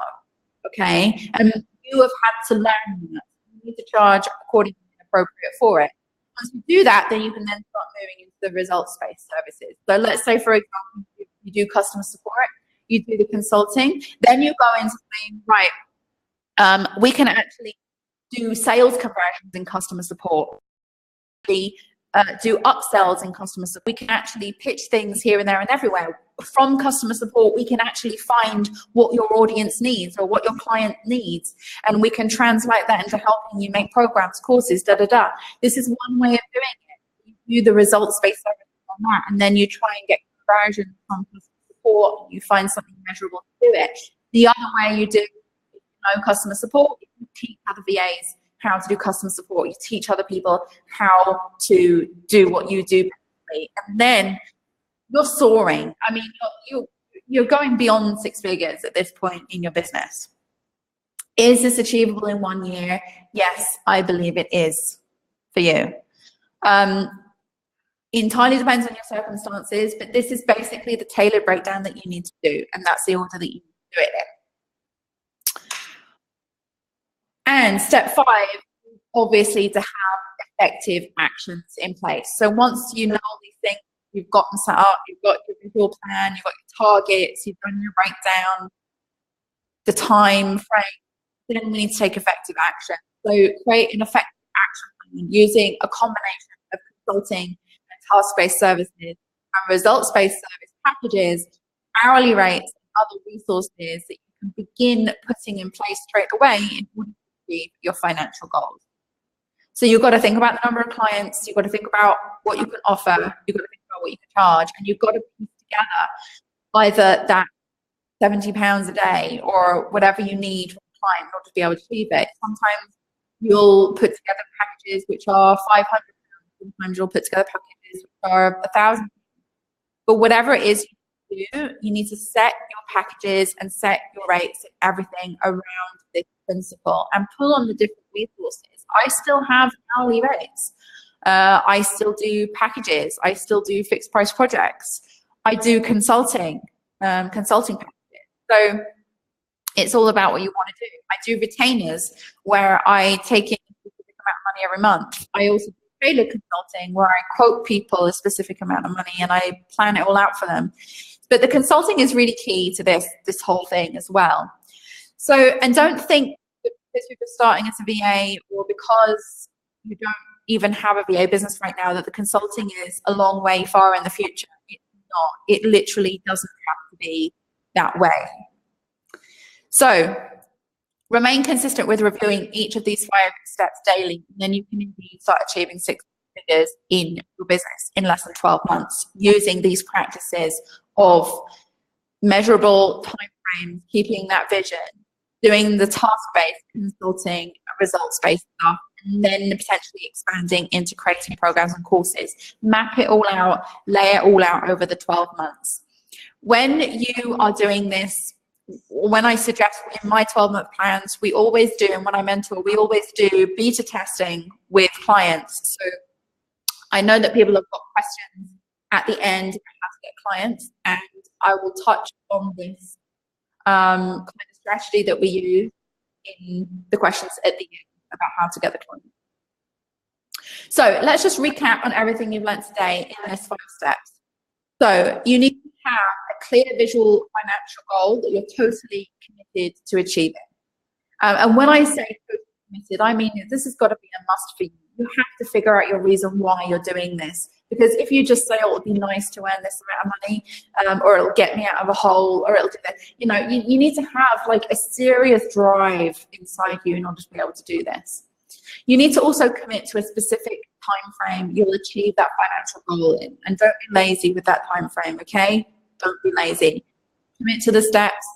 okay? And you have had to learn that. You need to charge accordingly and appropriate for it. Once you do that, then you can then start moving into the results-based services. So let's say, for example, you do customer support, you do the consulting, then you go into saying, right, we can actually do sales conversions in customer support. We do upsells in customer support. We can actually pitch things here and there and everywhere. From customer support, we can actually find what your audience needs or what your client needs, and we can translate that into helping you make programs, courses, da-da-da. This is one way of doing it. You do the results-based services on that, and then you try and get conversion from customer support. You find something measurable to do it. The other way you do customer support, you teach other VAs how to do customer support. You teach other people how to do what you do, and then you're soaring. I mean, you're going beyond 6 figures at this point in your business. Is this achievable in 1 year? Yes, I believe it is for you. Entirely depends on your circumstances, but this is basically the tailored breakdown that you need to do, and that's the order that you need to do it in. And step 5, obviously, to have effective actions in place. So once you know all these things you've got them set up, you've got your visual plan, you've got your targets, you've done your breakdown, the time frame, then we need to take effective action. So create an effective action plan using a combination of consulting and task-based services and results-based service packages, hourly rates, and other resources that you can begin putting in place straight away in order to achieve your financial goals. So you've got to think about the number of clients, you've got to think about what you can offer, you've got to think about what you can charge, and you've got to piece together either that £70 a day or whatever you need from the client in order to be able to achieve it. Sometimes you'll put together packages which are £500, sometimes you'll put together packages which are £1,000. But whatever it is you do, you need to set your packages and set your rates and everything around this principle and pull on the different resources. I still have hourly rates. I still do packages. I still do fixed price projects. I do consulting packages. So it's all about what you want to do. I do retainers where I take in a specific amount of money every month. I also do tailored consulting where I quote people a specific amount of money and I plan it all out for them. But the consulting is really key to this whole thing as well. So, and don't think that because you're just starting as a VA or because you don't even have a VA business right now that the consulting is a long way far in the future. It's not. It literally doesn't have to be that way. So remain consistent with reviewing each of these 5 steps daily, and then you can indeed start achieving 6 figures in your business in less than 12 months using these practices of measurable time frames, keeping that vision, doing the task-based consulting, results-based stuff, and then potentially expanding into creating programs and courses. Map it all out, lay it all out over the 12 months. When you are doing this, when I suggest in my 12-month plans, we always do, and when I mentor, we always do beta testing with clients. So I know that people have got questions at the end about how to get clients, and I will touch on this kind of strategy that we use in the questions at the end about how to get the client. So let's just recap on everything you've learned today in those 5 steps. So you need to have a clear visual financial goal that you're totally committed to achieving. And when I say totally committed, I mean this has got to be a must for you. You have to figure out your reason why you're doing this. Because if you just say, oh, it would be nice to earn this amount of money, or it'll get me out of a hole, or it'll do that, you know, you need to have like a serious drive inside you in order to be able to do this. You need to also commit to a specific time frame you'll achieve that financial goal in, and don't be lazy with that time frame, okay? Don't be lazy. Commit to the steps,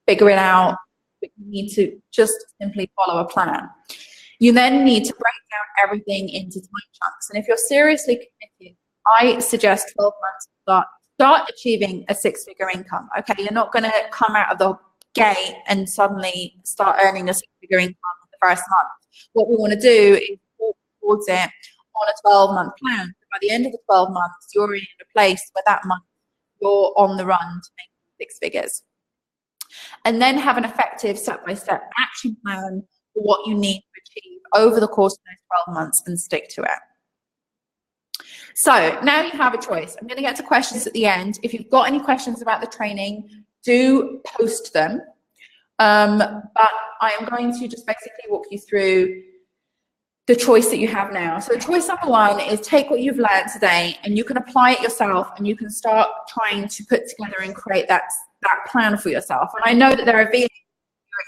figure it out, but you need to just simply follow a plan. You then need to break down everything into time chunks. And if you're seriously committed, I suggest 12 months start achieving a 6-figure income. Okay, you're not going to come out of the gate and suddenly start earning a 6-figure income the first month. What we want to do is walk towards it on a 12-month plan. So by the end of the 12 months, you're in a place where that month you're on the run to make 6 figures. And then have an effective step-by-step action plan for what you need to achieve over the course of those 12 months and stick to it. So now you have a choice. I'm going to get to questions at the end. If you've got any questions about the training, do post them. But I am going to just basically walk you through the choice that you have now. So choice number 1 is take what you've learned today and you can apply it yourself, and you can start trying to put together and create that plan for yourself. And I know that there are VAs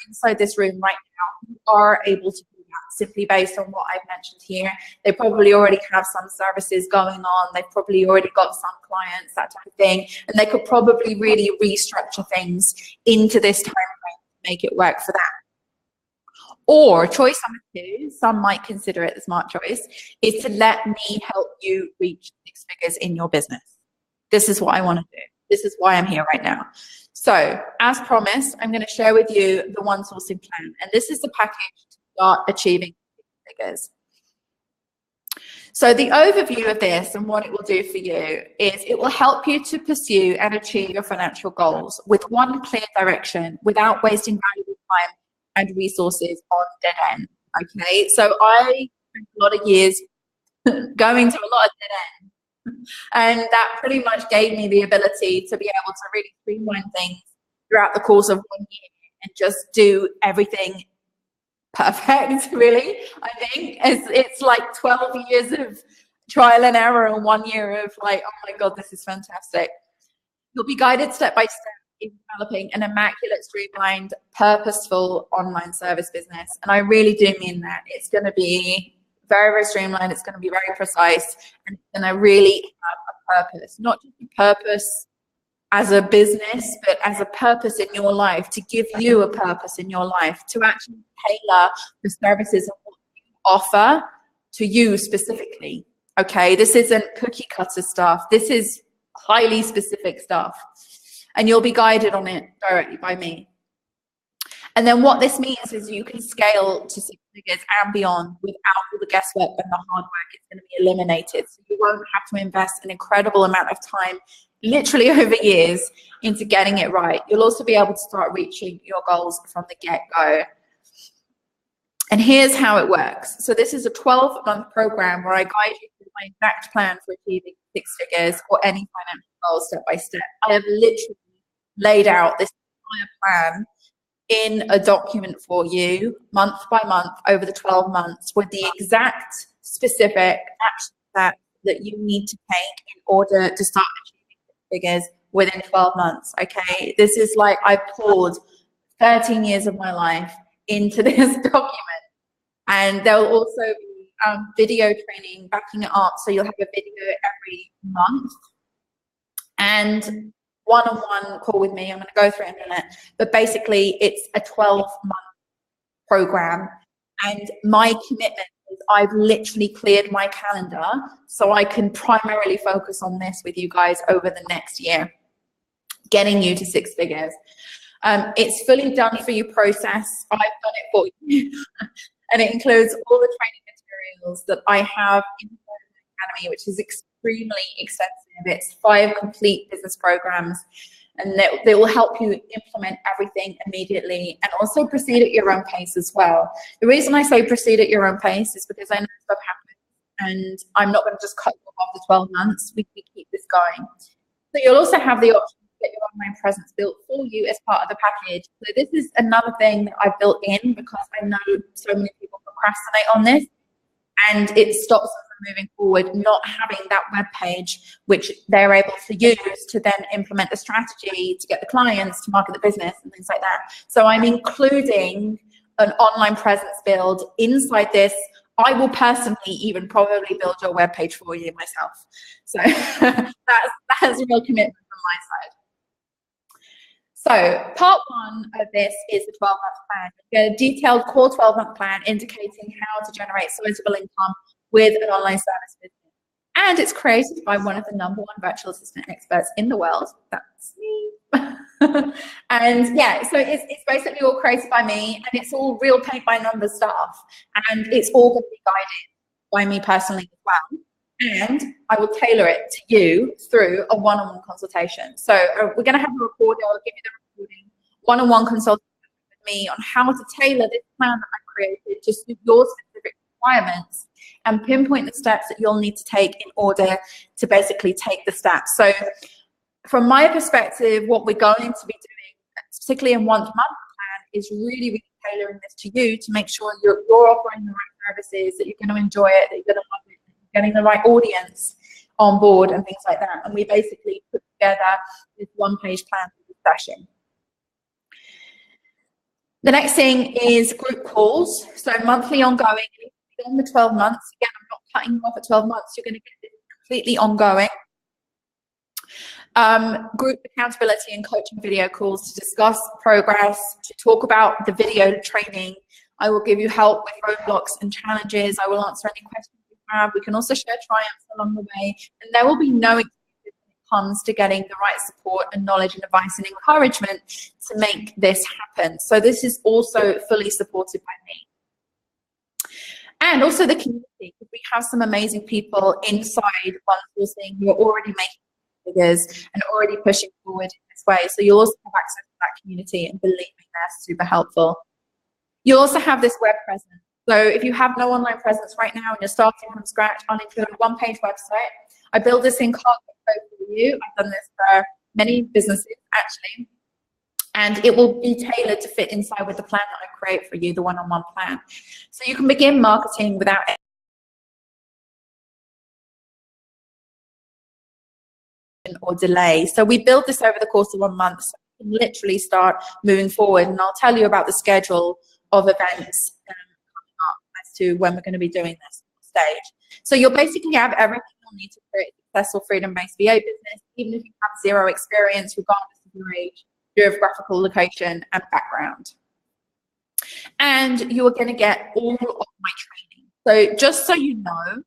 inside this room right now who are able to do that simply based on what I've mentioned here. They probably already have some services going on. They've probably already got some clients, that type of thing. And they could probably really restructure things into this time frame to make it work for that. Or choice number 2, some might consider it the smart choice, is to let me help you reach 6 figures in your business. This is what I want to do. This is why I'm here right now. So as promised, I'm going to share with you the One Sourcing Plan. And this is the package to start achieving 6 figures. So the overview of this and what it will do for you is it will help you to pursue and achieve your financial goals with one clear direction without wasting valuable time and resources on dead end. Okay, so I spent a lot of years going to a lot of dead end And that pretty much gave me the ability to be able to really streamline things throughout the course of 1 year and just do everything perfect, really. I think it's like 12 years of trial and error and 1 year of like, oh my God, this is fantastic. You'll be guided step by step in developing an immaculate, streamlined, purposeful online service business. And I really do mean that. It's going to be very, very streamlined. It's going to be very precise, and it's going to really have a purpose, not just a purpose as a business, but as a purpose in your life, to give you a purpose in your life, to actually tailor the services and what you offer to you specifically. Okay, this isn't cookie cutter stuff. This is highly specific stuff, and you'll be guided on it directly by me. And then what this means is you can scale to 6 figures and beyond without all the guesswork and the hard work. It's going to be eliminated. So you won't have to invest an incredible amount of time, literally over years, into getting it right. You'll also be able to start reaching your goals from the get-go. And here's how it works. So this is a 12-month program where I guide you through my exact plan for achieving 6 figures or any financial goals step by step. I have literally laid out this entire plan in a document for you, month by month, over the 12 months, with the exact specific action steps that you need to take in order to start achieving figures within 12 months, okay? This is like I poured 13 years of my life into this document. And there will also be video training backing it up, so you'll have a video every month. And one-on-one call with me. I'm going to go through it in a minute, but basically it's a 12-month program, and my commitment is I've literally cleared my calendar so I can primarily focus on this with you guys over the next year, getting you to 6 figures. It's fully done for you process. I've done it for you. And it includes all the training materials that I have in the Academy, which is extremely extensive. It's 5 complete business programs, and they will help you implement everything immediately and also proceed at your own pace as well. The reason I say proceed at your own pace is because I know stuff happens, and I'm not going to just cut you off after 12 months. We keep this going. So you'll also have the option to get your online presence built for you as part of the package. So this is another thing that I've built in because I know so many people procrastinate on this, and it stops us from moving forward, not having that web page which they're able to use to then implement the strategy to get the clients, to market the business and things like that. So I'm including an online presence build inside this. I will personally even probably build your web page for you myself. So that's a real commitment from my side. So part 1 of this is the 12-month plan. You get a detailed core 12-month plan indicating how to generate sizable income with an online service business. And it's created by one of the #1 virtual assistant experts in the world. That's me. And yeah, so it's basically all created by me, and it's all real paint by numbers stuff. And it's all going to be guided by me personally as well. And I will tailor it to you through a one-on-one consultation. So we're going to have a recording. I'll give you the recording. One-on-one consultation with me on how to tailor this plan that I created to suit your specific requirements and pinpoint the steps that you'll need to take in order to basically take the steps. So from my perspective, what we're going to be doing, particularly in 1 month plan, is really, really tailoring this to you to make sure you're offering the right services, that you're going to enjoy it, that you're going to love it, getting the right audience on board and things like that. And we basically put together this 1-page plan for the session. The next thing is group calls. So monthly ongoing, on the 12 months. Again, I'm not cutting you off at 12 months. You're going to get this completely ongoing. Group accountability and coaching video calls to discuss progress, to talk about the video training. I will give you help with roadblocks and challenges. I will answer any questions. We can also share triumphs along the way, and there will be no excuses when it comes to getting the right support and knowledge and advice and encouragement to make this happen. So this is also fully supported by me. And also the community. We have some amazing people inside One Sourcing who are already making figures and already pushing forward in this way. So you'll also have access to that community, and believe me, they're super helpful. You also have this web presence. So if you have no online presence right now and you're starting from scratch, I'll include a 1-page website. I build this in Cargo for you. I've done this for many businesses actually, and it will be tailored to fit inside with the plan that I create for you, the one-on-one plan. So you can begin marketing without or delay. So we build this over the course of 1 month, so you can literally start moving forward, and I'll tell you about the schedule of events as to when we're going to be doing this stage. So you'll basically have everything you'll need to create a successful freedom-based VA business, even if you have zero experience, regardless of your age, geographical location, and background. And you are going to get all of my training. So just so you know,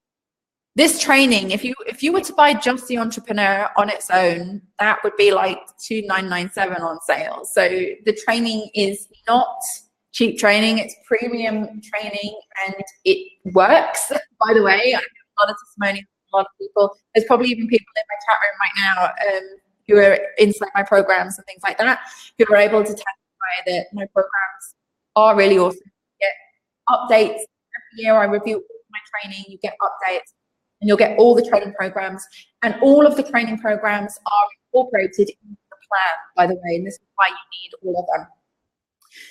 this training, if you were to buy just the Entrepreneur on its own, that would be like $2,997 on sale. So the training is not cheap training, it's premium training, and it works. By the way, I have a lot of testimonials from a lot of people. There's probably even people in my chat room right now who are inside my programs and things like that, who are able to testify that my programs are really awesome. You get updates every year. I review all my training, you get updates, and you'll get all the training programs, and all of the training programs are incorporated into the plan, by the way, and this is why you need all of them.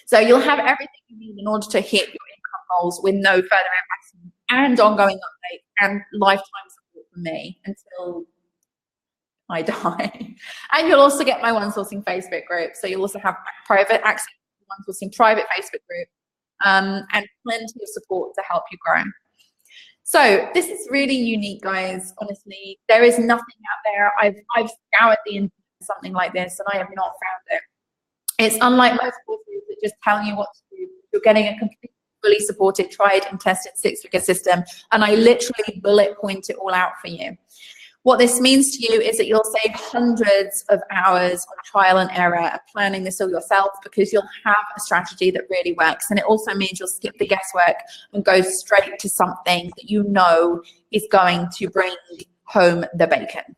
So you'll have everything you need in order to hit your income goals with no further investment, and ongoing updates and lifetime support from me until I die. And you'll also get my One Sourcing Facebook group. So you'll also have private access to the One Sourcing private Facebook group, and plenty of support to help you grow. So this is really unique, guys. Honestly, there is nothing out there. I've scoured the internet for something like this, and I have not found it. It's unlike most courses that just tell you what to do. You're getting a completely fully supported, tried and tested six-figure system, and I literally bullet point it all out for you. What this means to you is that you'll save hundreds of hours on trial and error and planning this all yourself, because you'll have a strategy that really works. And it also means you'll skip the guesswork and go straight to something that you know is going to bring home the bacon.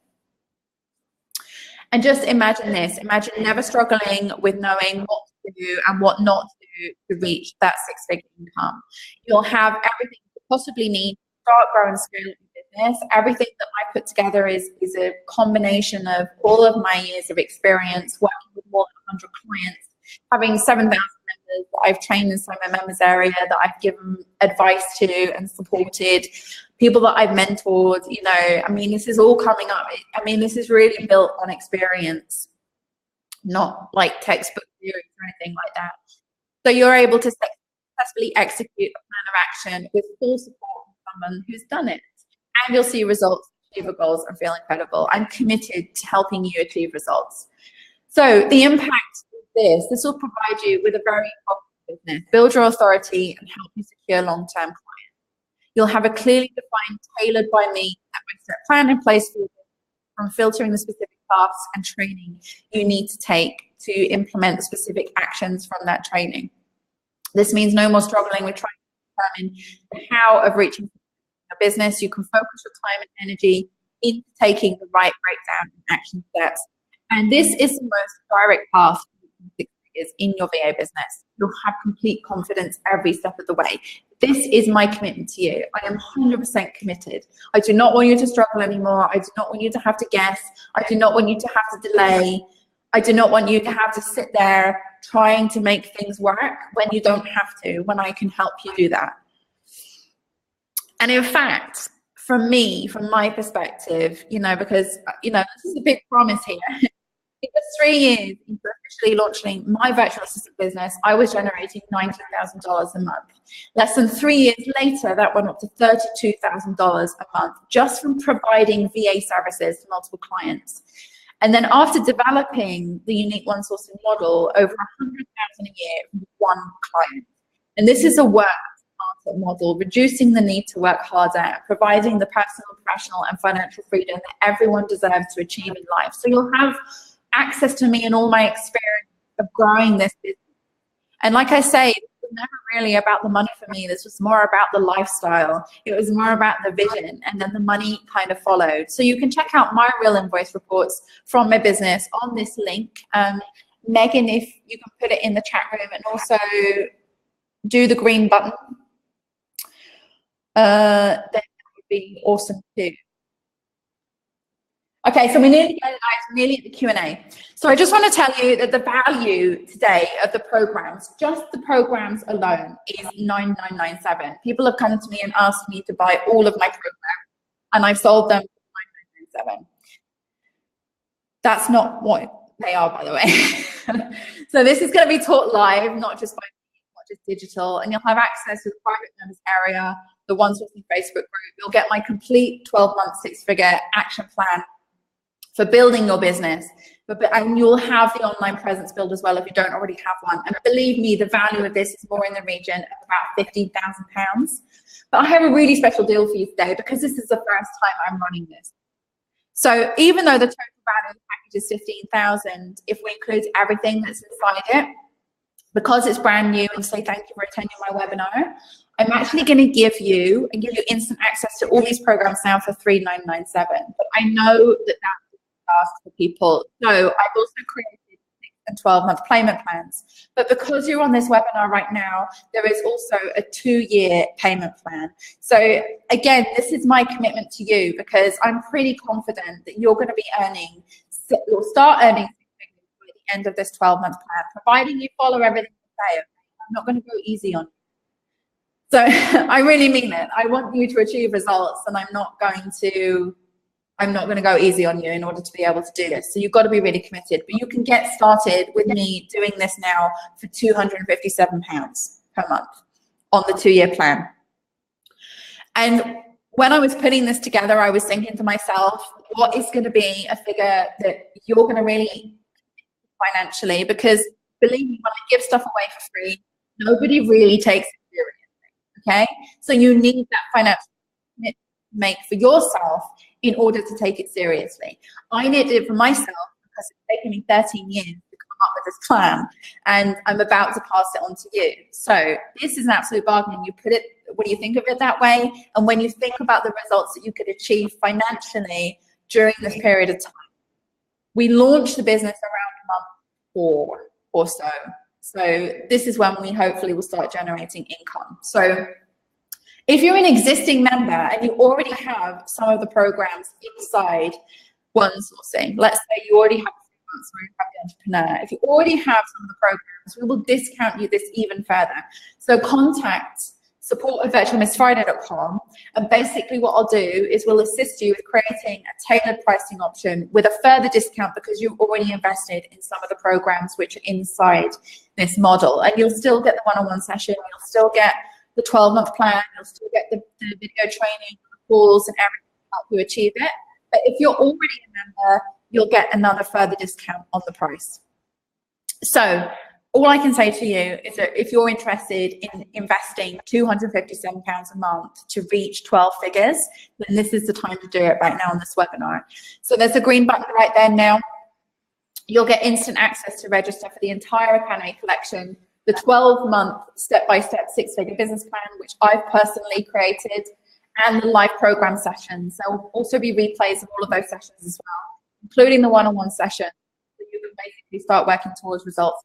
And just imagine this. Imagine never struggling with knowing what to do and what not to do to reach that six-figure income. You'll have everything you could possibly need to start, grow, and scale your business. Everything that I put together is a combination of all of my years of experience working with more than 100 clients, having 7,000 members that I've trained inside my members area, that I've given advice to and supported, people that I've mentored. You know, I mean, this is all coming up. I mean, this is really built on experience, not like textbook theories or anything like that. So you're able to successfully execute a plan of action with full support from someone who's done it. And you'll see results, achieve your goals, and feel incredible. I'm committed to helping you achieve results. So the impact of this will provide you with a very profitable business, build your authority, and help you secure long-term clients. You'll have a clearly defined, tailored by me, step-by-step plan in place for you, from filtering the specific tasks and training you need to take to implement specific actions from that training. This means no more struggling with trying to determine the how of reaching a business. You can focus your time and energy into taking the right breakdown and action steps. And this is the most direct path to 6 figures in your VA business. You'll have complete confidence every step of the way. This is my commitment to you. I am 100% committed. I do not want you to struggle anymore. I do not want you to have to guess. I do not want you to have to delay. I do not want you to have to sit there trying to make things work when you don't have to, when I can help you do that. And in fact, from me, from my perspective, you know, because, you know, this is a big promise here. In the 3 years into officially launching my virtual assistant business, I was generating $19,000 a month. Less than 3 years later, that went up to $32,000 a month, just from providing VA services to multiple clients. And then after developing the unique One Sourcing model, over $100,000 a year from one client. And this is a work smarter model, reducing the need to work harder, providing the personal, professional, and financial freedom that everyone deserves to achieve in life. So you'll have access to me and all my experience of growing this business. And like I say, it was never really about the money for me. This was more about the lifestyle. It was more about the vision, and then the money kind of followed. So you can check out my real invoice reports from my business on this link. Megan, if you can put it in the chat room, and also do the green button, then that would be awesome too. Okay, so we're nearly at the Q&A. So I just want to tell you that the value today of the programs, just the programs alone, is $9,997. People have come to me and asked me to buy all of my programs, and I've sold them for $9,997. That's not what they are, by the way. So this is going to be taught live, not just digital, and you'll have access to the private members area, the One Sourcing Facebook group. You'll get my complete 12-month six-figure action plan for building your business, and you'll have the online presence build as well if you don't already have one. And believe me, the value of this is more in the region of about £15,000. But I have a really special deal for you today because this is the first time I'm running this. So even though the total value of the package is 15,000, if we include everything that's inside it, because it's brand new, and say thank you for attending my webinar, I'm actually going to give you instant access to all these programs now for $3,997. But I know that that's ask for people. So I've also created 6 and 12-month payment plans. But because you're on this webinar right now, there is also a 2-year payment plan. So again, this is my commitment to you because I'm pretty confident that you're going to be earning, you'll start earning end of this 12-month plan, providing you follow everything I say. I'm not going to go easy on you. So I really mean it. I want you to achieve results, and I'm not going to go easy on you in order to be able to do this. So you've got to be really committed. But you can get started with me doing this now for £257 per month on the 2-year plan. And when I was putting this together, I was thinking to myself, what is going to be a figure that you're going to really financially, because believe me, when I give stuff away for free, nobody really takes it seriously, okay? So you need that financial commitment to make for yourself in order to take it seriously. I needed it for myself because it's taken me 13 years to come up with this plan, and I'm about to pass it on to you. So this is an absolute bargain. You put it, what do you think of it that way? And when you think about the results that you could achieve financially during this period of time, we launched the business around month 4 or so. So this is when we hopefully will start generating income. So if you're an existing member and you already have some of the programs inside One Sourcing, let's say you already have 3 months or you're an entrepreneur, if you already have some of the programs, we will discount you this even further. So contact support@virtualmissfriday.com, and basically what I'll do is we'll assist you with creating a tailored pricing option with a further discount because you've already invested in some of the programs which are inside this model. And you'll still get the one-on-one session, you'll still get the 12-month plan, you'll still get the video training, the calls, and everything to help you achieve it. But if you're already a member, you'll get another further discount on the price. So all I can say to you is that if you're interested in investing £257 a month to reach 12 figures, then this is the time to do it right now on this webinar. So there's a green button right there now. You'll get instant access to register for the entire Academy collection, the 12-month step-by-step 6-figure business plan, which I've personally created, and the live program sessions. There will also be replays of all of those sessions as well, including the one-on-one session, so you can basically start working towards results.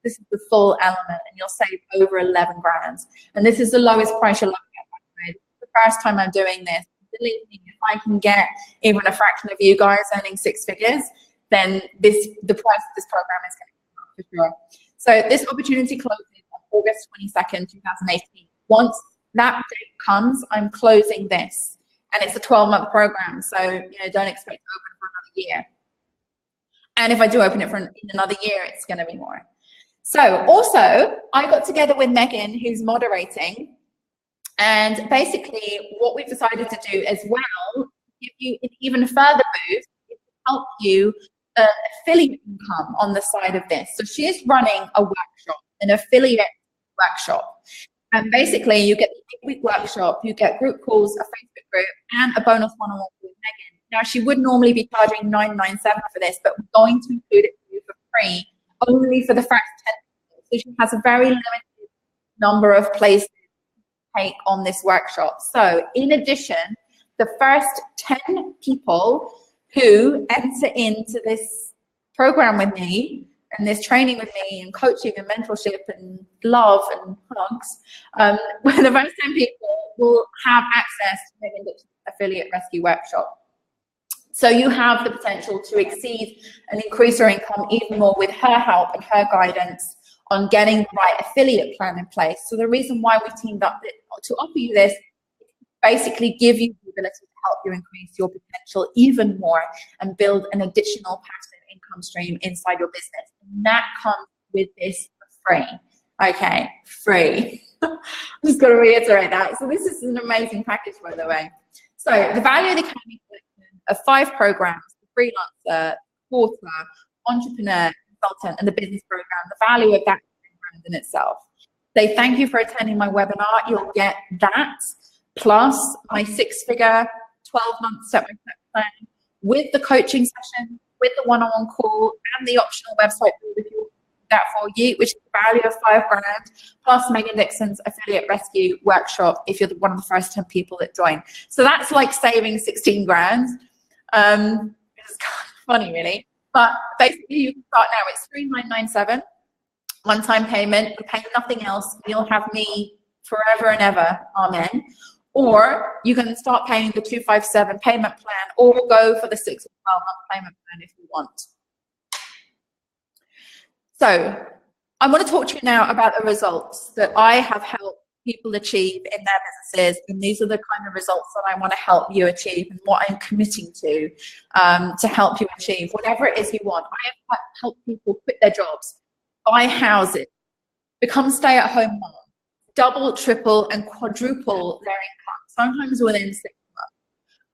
This is the full element, and you'll save over 11 grand. And this is the lowest price you'll ever get, by the way. This is the first time I'm doing this. Believe me, if I can get even a fraction of you guys earning 6 figures, then the price of this program is going to come up for sure. So this opportunity closes on August 22nd, 2018. Once that date comes, I'm closing this, and it's a 12-month program. So don't expect to open for another year. And if I do open it in another year, it's going to be more. So also, I got together with Megan, who's moderating, and basically what we've decided to do as well, give you an even further boost, is to help you earn affiliate income on the side of this. So she's running a workshop, an affiliate workshop. And basically you get the 8-week workshop, you get group calls, a Facebook group, and a bonus one-on-one with Megan. Now she would normally be charging $997 for this, but we're going to include it for you for free, only for the first 10 people. So she has a very limited number of places to take on this workshop. So in addition, the first 10 people who enter into this program with me and this training with me and coaching and mentorship and love and hugs, the first 10 people will have access to Megan Dixon's Affiliate Rescue Workshop. So you have the potential to exceed and increase your income even more with her help and her guidance on getting the right affiliate plan in place. So the reason why we teamed up to offer you this, basically give you the ability to help you increase your potential even more and build an additional passive income stream inside your business. And that comes with this for free. Okay, free. I'm just going to reiterate that. So this is an amazing package, by the way. So the Value of the Academy collection of 5 programs, the freelancer, author, entrepreneur, consultant, and the business program, the value of that brand in itself. Say thank you for attending my webinar. You'll get that plus my 6-figure 12-month step-by-step plan with the coaching session, with the one-on-one call, and the optional website build if you want that for you, which is the value of $5,000, plus Megan Dixon's affiliate rescue workshop if you're one of the first 10 people that join. So that's like saving 16 grand. It's kind of funny, really. But basically, you can start now. It's $3,997, one-time payment. You pay nothing else. You'll have me forever and ever. Amen. Or you can start paying the $257 payment plan, or go for the 6 or 12-month payment plan if you want. So I want to talk to you now about the results that I have helped people achieve in their businesses, and these are the kind of results that I want to help you achieve and what I'm committing to help you achieve whatever it is you want. I have helped people quit their jobs, buy houses, become stay-at-home moms, double, triple, and quadruple their income, sometimes within 6 months,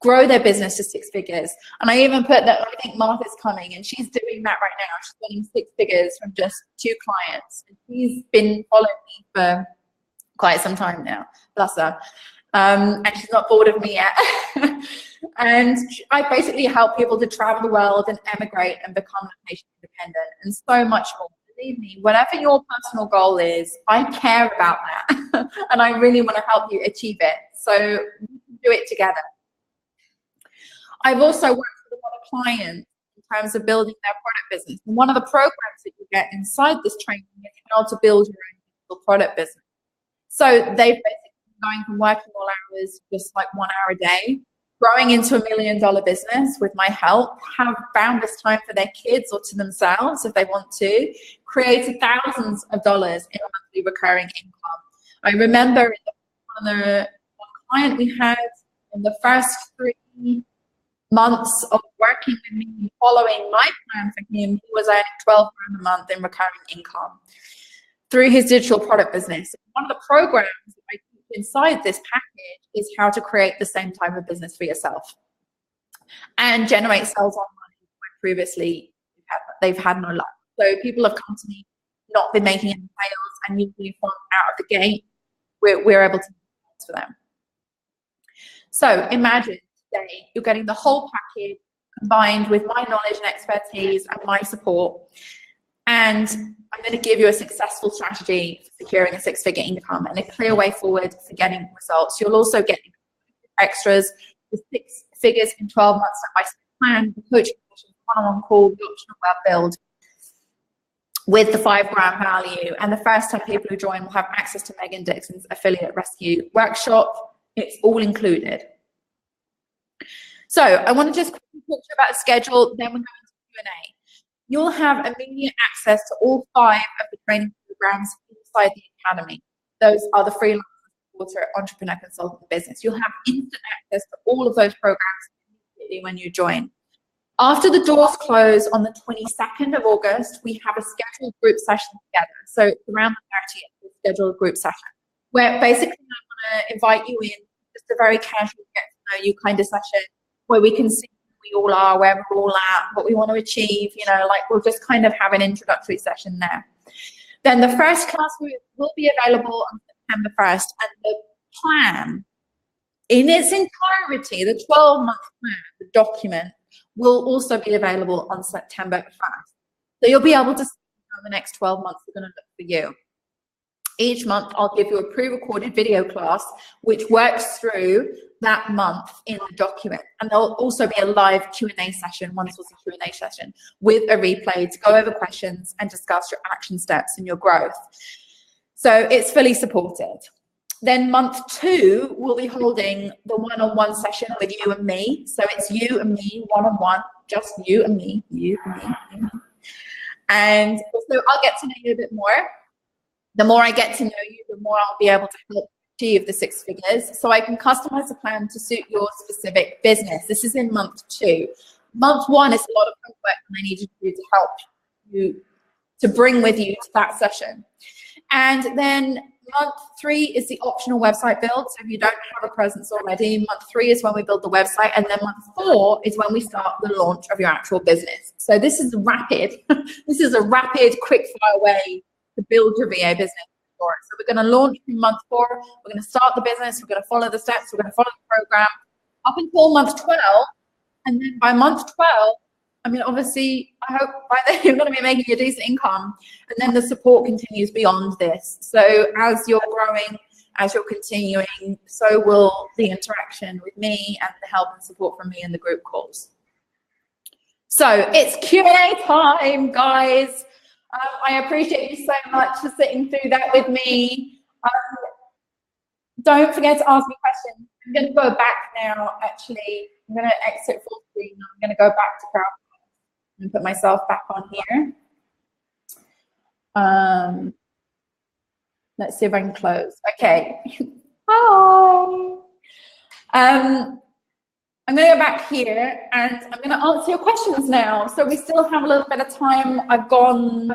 grow their business to 6 figures. And I even put that, I think Martha's coming, and she's doing that right now. She's getting 6 figures from just 2 clients. And she's been following me for quite some time now, bless her. And she's not bored of me yet. And I basically help people to travel the world and emigrate and become location independent, and so much more. Believe me, whatever your personal goal is, I care about that. And I really want to help you achieve it. So we can do it together. I've also worked with a lot of clients in terms of building their product business. And one of the programs that you get inside this training is how to build your own digital product business. So they've basically been going from working all hours, just like 1 hour a day, growing into $1 million business with my help, have found this time for their kids or to themselves if they want to, created thousands of dollars in monthly recurring income. I remember one client we had in the first 3 months of working with me, following my plan for him, he was earning $12,000 a month in recurring income through his digital product business. One of the programs that I teach inside this package is how to create the same type of business for yourself and generate sales online when previously they've had no luck. So people have come to me, not been making any sales, and usually from out of the gate, we're able to do sales for them. So imagine today you're getting the whole package combined with my knowledge and expertise and my support, and I'm going to give you a successful strategy for securing a 6-figure income and a clear way forward for getting results. You'll also get extras, the 6 figures in 12 months step-by-step plan, the coaching session, one-on-one call, the optional web build with the $5,000 value. And the first 10 people who join will have access to Megan Dixon's affiliate rescue workshop. It's all included. So I want to just quickly talk to you about the schedule, then we'll go into Q&A. You'll have immediate access to all 5 of the training programs inside the academy. Those are the freelance, supporter, entrepreneur, consultant, business. You'll have instant access to all of those programs immediately when you join. After the doors close on the 22nd of August, we have a scheduled group session together. So it's around the 30th, the scheduled group session, where basically I want to invite you in, just a very casual get to know you kind of session, where we can see who we all are, where we're all at, what we want to achieve, you know, like we'll just kind of have an introductory session there. Then the first class will be available on September 1st, and the plan in its entirety, the 12-month plan, the document, will also be available on September 1st. So you'll be able to see how the next 12 months are going to look for you. Each month, I'll give you a pre-recorded video class, which works through that month in the document. And there'll also be a live Q&A session, one source of Q&A session, with a replay to go over questions and discuss your action steps and your growth. So it's fully supported. Then month 2, we'll be holding the one-on-one session with you and me. So it's you and me, one-on-one, just you and me, you and me, you and me. And so I'll get to know you a bit more. The more I get to know you, the more I'll be able to help achieve the 6 figures. So I can customize the plan to suit your specific business. This is in month 2. Month 1 is a lot of homework and I need you to do to help you, to bring with you to that session. And then month 3 is the optional website build. So if you don't have a presence already, month 3 is when we build the website. And then month 4 is when we start the launch of your actual business. So this is rapid. This is a rapid, quick fire way to build your VA business. So we're going to launch in month 4. We're going to start the business. We're going to follow the steps. We're going to follow the program up until month 12. And then by month 12, I mean, obviously, I hope by then you're going to be making a decent income. And then the support continues beyond this. So as you're growing, as you're continuing, so will the interaction with me and the help and support from me in the group calls. So it's Q&A time, guys. I appreciate you so much for sitting through that with me. Don't forget to ask me questions. I'm going to go back now, actually. I'm going to exit full screen. I'm going to go back to PowerPoint and put myself back on here. Let's see if I can close. Okay. Hi. I'm going to go back here and I'm going to answer your questions now. So we still have a little bit of time. I've gone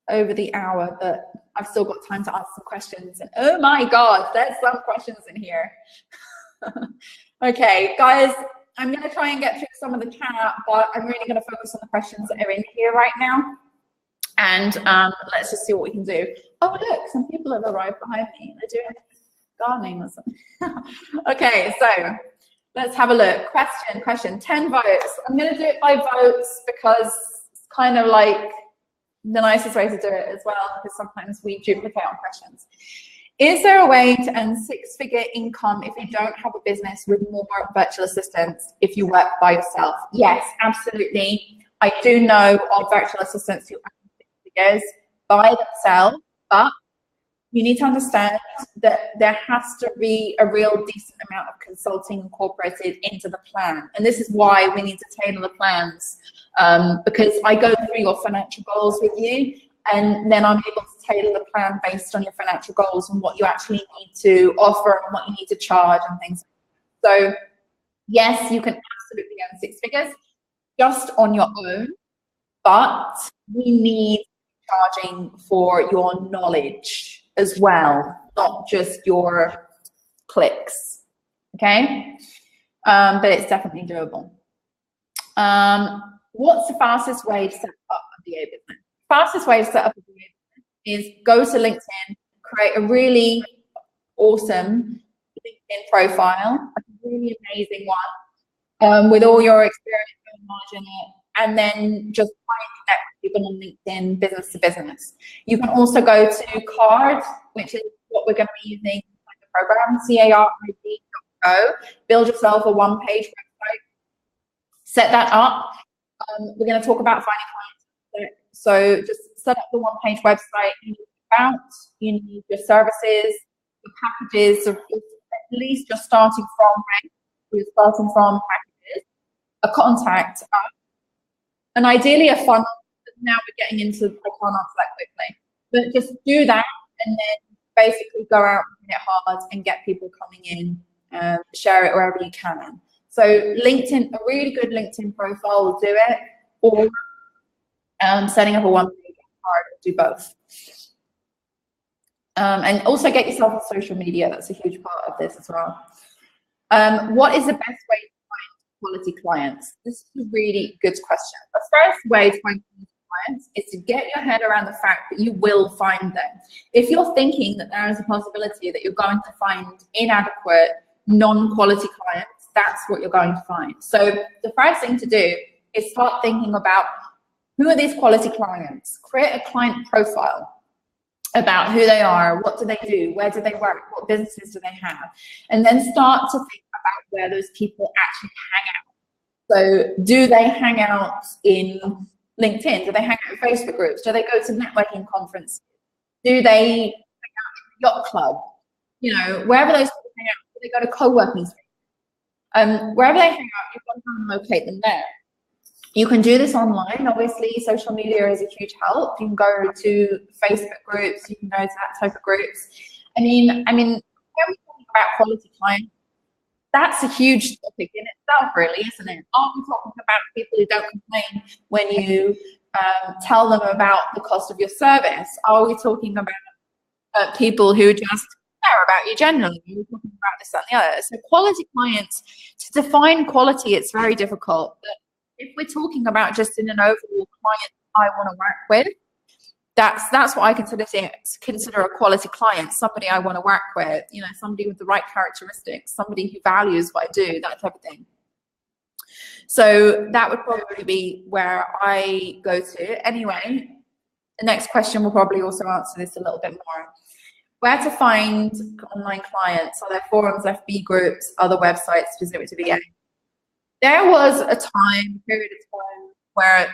over the hour, but I've still got time to answer some questions. And oh my God, there's some questions in here. Okay, guys, I'm going to try and get through some of the chat, but I'm really going to focus on the questions that are in here right now. And let's just see what we can do. Oh, look, some people have arrived behind me. They're doing gardening or something. Okay, so let's have a look. Question, 10 votes. I'm going to do it by votes because it's kind of like the nicest way to do it as well, because sometimes we duplicate on questions. Is there a way to earn 6-figure income if you don't have a business with more virtual assistants if you work by yourself? Yes, absolutely. I do know of virtual assistants who earn 6 figures by themselves, but you need to understand that there has to be a real decent amount of consulting incorporated into the plan. And this is why we need to tailor the plans, because I go through your financial goals with you, and then I'm able to tailor the plan based on your financial goals and what you actually need to offer and what you need to charge and things. So yes, you can absolutely earn 6 figures just on your own, but we need charging for your knowledge as well, not just your clicks, okay? But it's definitely doable. What's the fastest way to set up a VA business? Fastest way to set up a VA business is go to LinkedIn, create a really awesome LinkedIn profile, a really amazing one, with all your experience and knowledge in it, and then just try and connect with people on LinkedIn, business to business. You can also go to CARD, which is what we're going to be using in the program, CARD.co. Build yourself a one-page website. Set that up. We're going to talk about finding clients. So just set up the one-page website. You need about, you need your services, your packages, at least you're starting from rent, you're starting from packages, a contact us, and ideally a funnel. Now we're getting into, I can't answer that quickly, but just do that and then basically go out and hit it hard and get people coming in, share it wherever you can. So LinkedIn, a really good LinkedIn profile will do it, or setting up a one-page card will do both. And also get yourself on social media. That's a huge part of this as well. What is the best way to find quality clients? This is a really good question. The first way to find quality clients is to get your head around the fact that you will find them. If you're thinking that there is a possibility that you're going to find inadequate, non-quality clients, that's what you're going to find. So the first thing to do is start thinking about who are these quality clients. Create a client profile about who they are, what do they do, where do they work, what businesses do they have, and then start to think about where those people actually hang out. So do they hang out in LinkedIn? Do they hang out in Facebook groups? Do they go to networking conferences? Do they hang out in the yacht club? you know, wherever those people hang out, they go to co-working spaces. Wherever they hang out, you've got to go and locate them there. You can do this online. Obviously, social media is a huge help. You can go to Facebook groups. You can go to that type of groups. I mean, when we talk about quality clients, that's a huge topic in itself, really, isn't it? Are we talking about people who don't complain when you tell them about the cost of your service? Are we talking about people who just care about you generally? Are we talking about this, that, and the other? So quality clients, to define quality, it's very difficult. But if we're talking about just in an overall client I want to work with, that's what I consider a quality client, somebody I want to work with, you know, somebody with the right characteristics, somebody who values what I do, that type of thing. So that would probably be where I go to. Anyway, the next question will probably also answer this a little bit more. Where to find online clients? Are there forums, FB groups, other websites specific to VA? There was a period of time where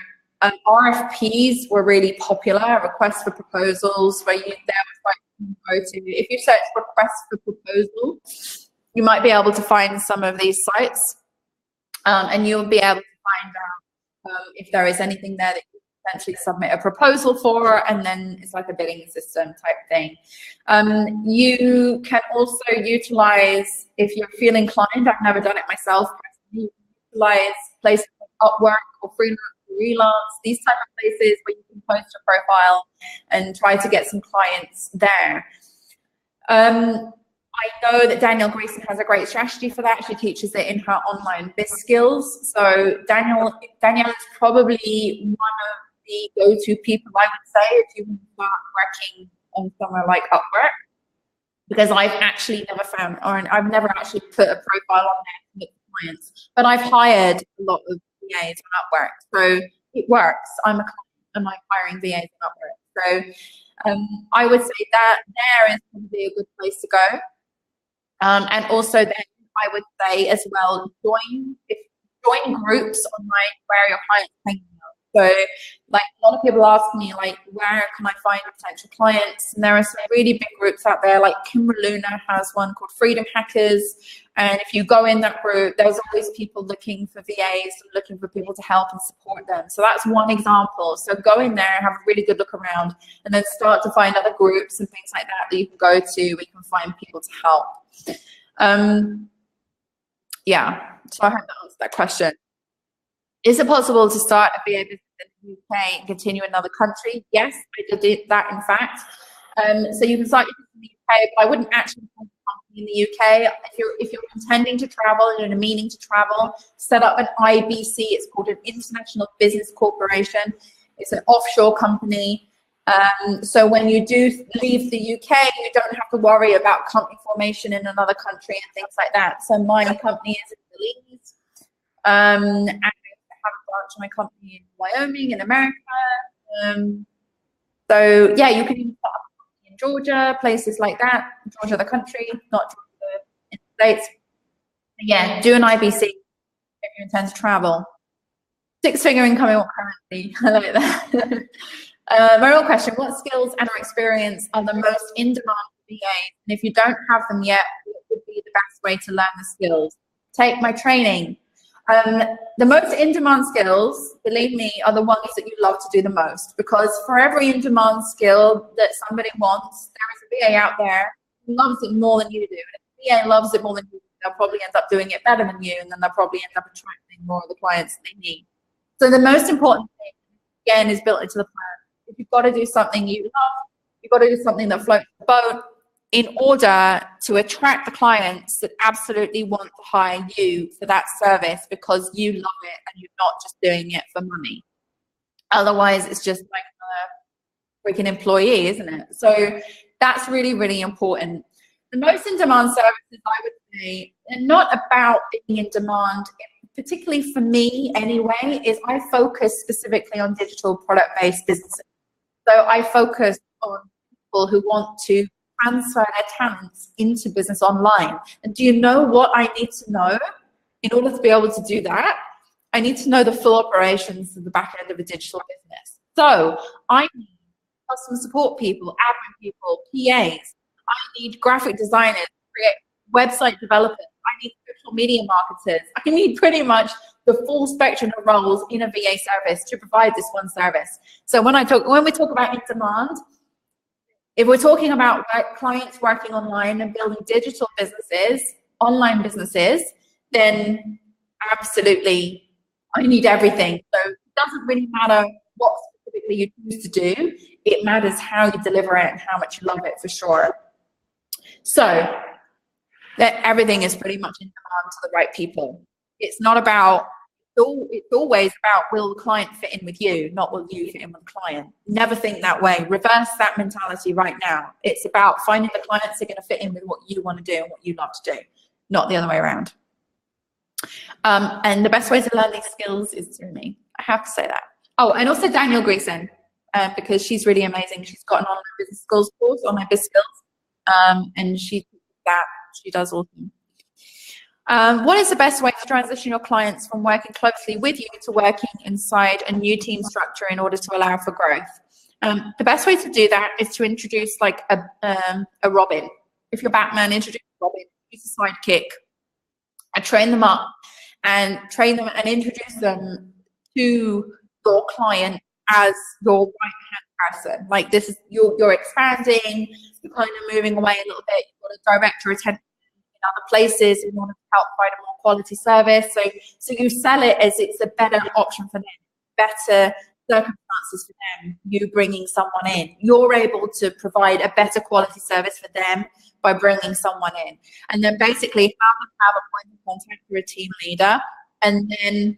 RFPs were really popular, requests for proposals, where there was like, if you search requests for proposal, you might be able to find some of these sites, and you'll be able to find out if there is anything there that you potentially submit a proposal for, and then it's like a bidding system type thing. You can also utilize, if you feel inclined, I've never done it myself, utilize places like Upwork or Freelance, these type of places where you can post a profile and try to get some clients there. I know that Danielle Grayson has a great strategy for that. She teaches it in her online biz skills. So Danielle is probably one of the go-to people, I would say, if you want to start working on somewhere like Upwork, because I've actually never found, or I've never actually put a profile on there to get clients, but I've hired a lot of VAs on Upwork, so it works. I'm a client and I'm hiring VAs on Upwork. So I would say that there is probably a good place to go. And also then I would say as well, join groups online where your clients hang out. So like a lot of people ask me, like, where can I find potential clients? And there are some really big groups out there, like Kimra Luna has one called Freedom Hackers. And if you go in that group, there's always people looking for VAs, looking for people to help and support them. So that's one example. So go in there, have a really good look around, and then start to find other groups and things like that you can go to, where you can find people to help. Yeah, so I hope that answers that question. Is it possible to start a VA business in the UK and continue in another country? Yes, I did that, in fact. So you can start your business in the UK, but I wouldn't actually start a company in the UK. If you're intending to travel and you're meaning to travel, set up an IBC. It's called an International Business Corporation. It's an offshore company. So when you do leave the UK, you don't have to worry about company formation in another country and things like that. So my company is in Belize, and I have a branch of my company in Wyoming, in America. So yeah, you can even start up a company in Georgia, places like that. Georgia, the country, not Georgia in the States. But yeah, do an IBC if you intend to travel. 6-figure income in what currency? I like that. My real question, what skills and or experience are the most in demand for VAs? And if you don't have them yet, what would be the best way to learn the skills? Take my training. The most in-demand skills, believe me, are the ones that you love to do the most, because for every in-demand skill that somebody wants, there is a VA out there who loves it more than you do. And if a VA loves it more than you do, they'll probably end up doing it better than you, and then they'll probably end up attracting more of the clients they need. So the most important thing, again, is built into the plan. If you've got to do something you love, you've got to do something that floats the boat in order to attract the clients that absolutely want to hire you for that service because you love it and you're not just doing it for money. Otherwise, it's just like a freaking employee, isn't it? So that's really, really important. The most in-demand services, I would say, are not about being in demand, particularly for me anyway, is I focus specifically on digital product-based businesses. So I focus on people who want to transfer their talents into business online. And do you know what I need to know in order to be able to do that? I need to know the full operations of the back end of a digital business. So I need customer support people, admin people, PAs. I need graphic designers, create website developers. I need social media marketers. I need pretty much the full spectrum of roles in a VA service to provide this one service. So when we talk about in demand, if we're talking about clients working online and building digital businesses, online businesses, then absolutely, I need everything. So it doesn't really matter what specifically you choose to do. It matters how you deliver it and how much you love it, for sure. So that everything is pretty much in demand to the right people. It's not about, it's always about, will the client fit in with you, not will you fit in with the client. Never think that way. Reverse that mentality right now. It's about finding the clients that are going to fit in with what you want to do and what you love to do, not the other way around. And the best way to learn these skills is through me. I have to say that. Oh, and also Danielle Greason, because she's really amazing. She's got an online business skills course, online business skills, and she does awesome. What is the best way to transition your clients from working closely with you to working inside a new team structure in order to allow for growth? The best way to do that is to introduce like a Robin. If you're Batman, introduce Robin, introduce a sidekick, and train them up and train them and introduce them to your client as your right-hand person. Like this is, you're expanding, you're kind of moving away a little bit, you want to direct your attention in other places, you want to help provide a more quality service. So you sell it as it's a better option for them, better circumstances for them, you bringing someone in. You're able to provide a better quality service for them by bringing someone in. And then basically have a point of contact for a team leader. And then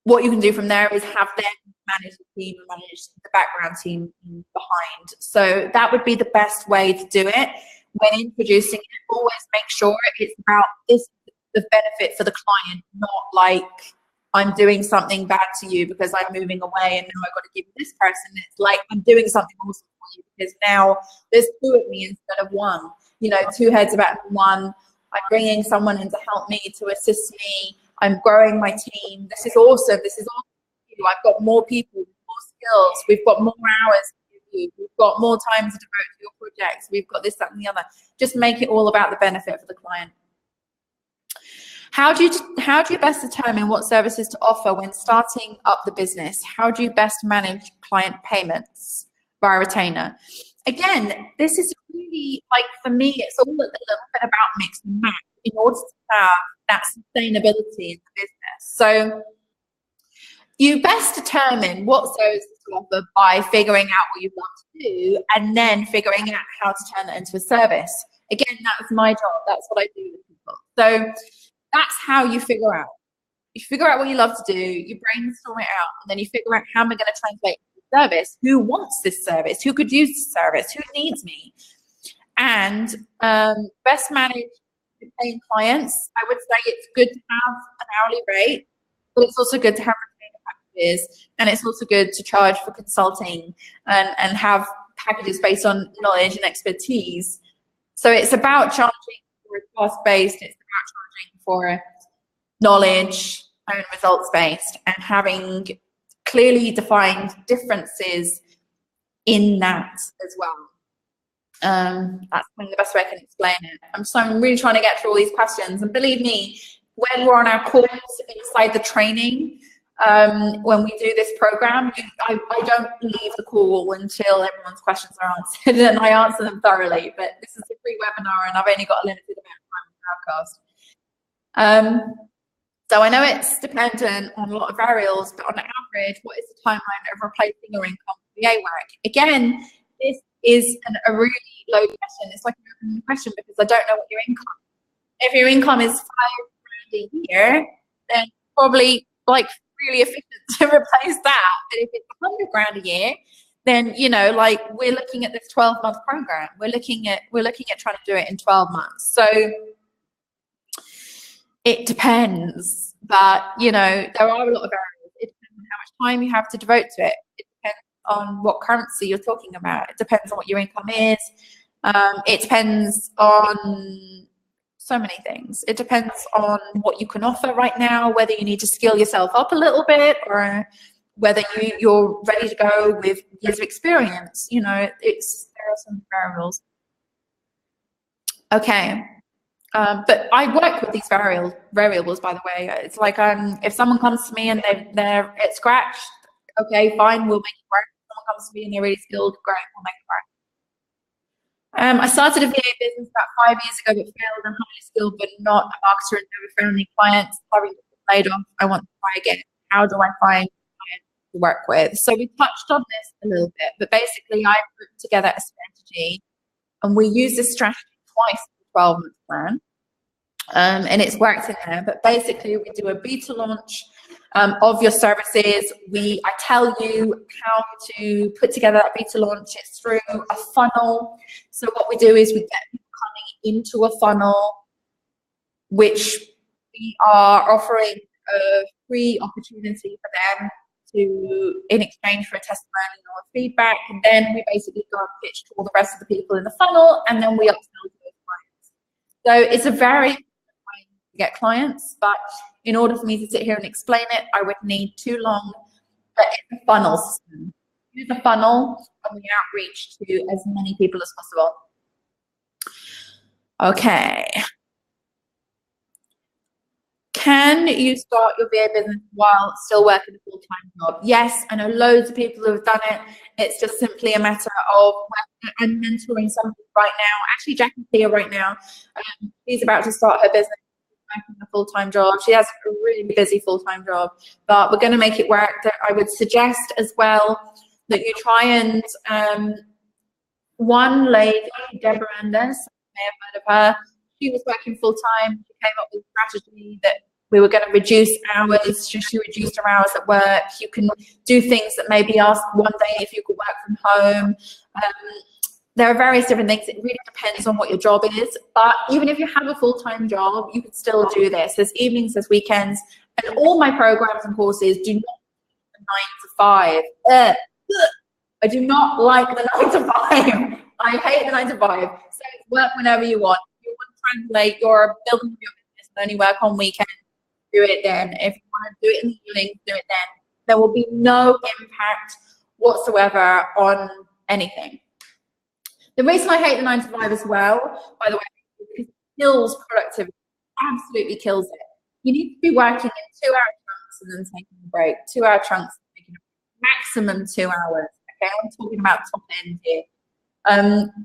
what you can do from there is have them manage the team and manage the background team behind. So that would be the best way to do it. When introducing it, always make sure it's about this, the benefit for the client, not like I'm doing something bad to you because I'm moving away and now I've got to give this person. It's like I'm doing something awesome for you because now there's two of me instead of one. You know, two heads are better than one. I'm bringing someone in to help me, to assist me. I'm growing my team. This is awesome. This is awesome. I've got more people, more skills. We've got more hours to give you. We've got more time to devote to your projects. We've got this, that, and the other. Just make it all about the benefit for the client. How do you best determine what services to offer when starting up the business? How do you best manage client payments via retainer? Again, this is really, like, for me, it's all a little bit about mix and match in order to have that sustainability in the business. So you best determine what services to offer by figuring out what you love to do and then figuring out how to turn it into a service. Again, that's my job. That's what I do with people. So that's how you figure out. You figure out what you love to do, you brainstorm it out, and then you figure out how am I going to translate the service? Who wants this service? Who could use this service? Who needs me? And best manage paying clients. I would say it's good to have an hourly rate, but it's also good to have retainer packages, and it's also good to charge for consulting and have packages based on knowledge and expertise. So it's about charging for cost-based, it's about charging for knowledge and results-based, and having clearly defined differences in that as well. That's probably the best way I can explain it. I'm really trying to get through all these questions, and believe me, when we're on our calls inside the training, when we do this program, I don't leave the call until everyone's questions are answered, and I answer them thoroughly. But this is a free webinar, and I've only got a limited amount of time on the podcast. So I know it's dependent on a lot of variables, but on average, what is the timeline of replacing your income with VA work? Again, this is a really low question. It's like an open question because I don't know what your income is. If your income is $5,000 a year, then probably like really efficient to replace that. But if it's $100,000 a year, then, you know, like we're looking at this 12-month program. We're looking at trying to do it in 12 months. So it depends, but you know, there are a lot of variables. It depends on how much time you have to devote to it. It depends on what currency you're talking about. It depends on what your income is. It depends on so many things. It depends on what you can offer right now, whether you need to skill yourself up a little bit, or whether you're ready to go with years of experience. You know, there are some variables. Okay. But I work with these variables, by the way. It's like if someone comes to me and they're at scratch, okay, fine, we'll make it work. If someone comes to me and they're really skilled, great, we'll make it work. I started a VA business about 5 years ago, but failed. I'm highly skilled, but not a marketer and never found any clients. Having been laid off, I want to try again. How do I find clients to work with? So we touched on this a little bit, but basically I put together a strategy, and we use this strategy twice in the 12-month plan. And it's worked in there, but basically we do a beta launch of your services. I tell you how to put together that beta launch. It's through a funnel. So what we do is we get people coming into a funnel, which we are offering a free opportunity for them in exchange for a testimonial or feedback. And then we basically go and pitch to all the rest of the people in the funnel, and then we upsell to those clients. So it's a very get clients, but in order for me to sit here and explain it, I would need too long. But it's a funnel system. Use a funnel and we outreach to as many people as possible. Okay. Can you start your VA business while still working a full-time job? Yes, I know loads of people who have done it. It's just simply a matter of I'm mentoring somebody right now. Actually, Jackie's here right now. She's about to start her business. A full-time job. She has a really busy full-time job, but we're going to make it work. I would suggest as well that you try and one lady, Deborah Anders, you may have heard of her. She was working full-time. She came up with a strategy that we were going to reduce hours. She reduced her hours at work. You can do things that maybe ask one day if you could work from home. There are various different things. It really depends on what your job is. But even if you have a full-time job, you can still do this. There's evenings, there's weekends. And all my programs and courses do not the 9 to 5. I do not like the 9 to 5. I hate the 9 to 5. So work whenever you want. If you want to translate, you're building your business and only work on weekends, do it then. If you want to do it in the evening, do it then. There will be no impact whatsoever on anything. The reason I hate the 9 to 5 as well, by the way, is because it kills productivity. Absolutely kills it. You need to be working in 2-hour chunks and then taking a break. 2-hour chunks, maximum 2 hours. Okay, I'm talking about top end here.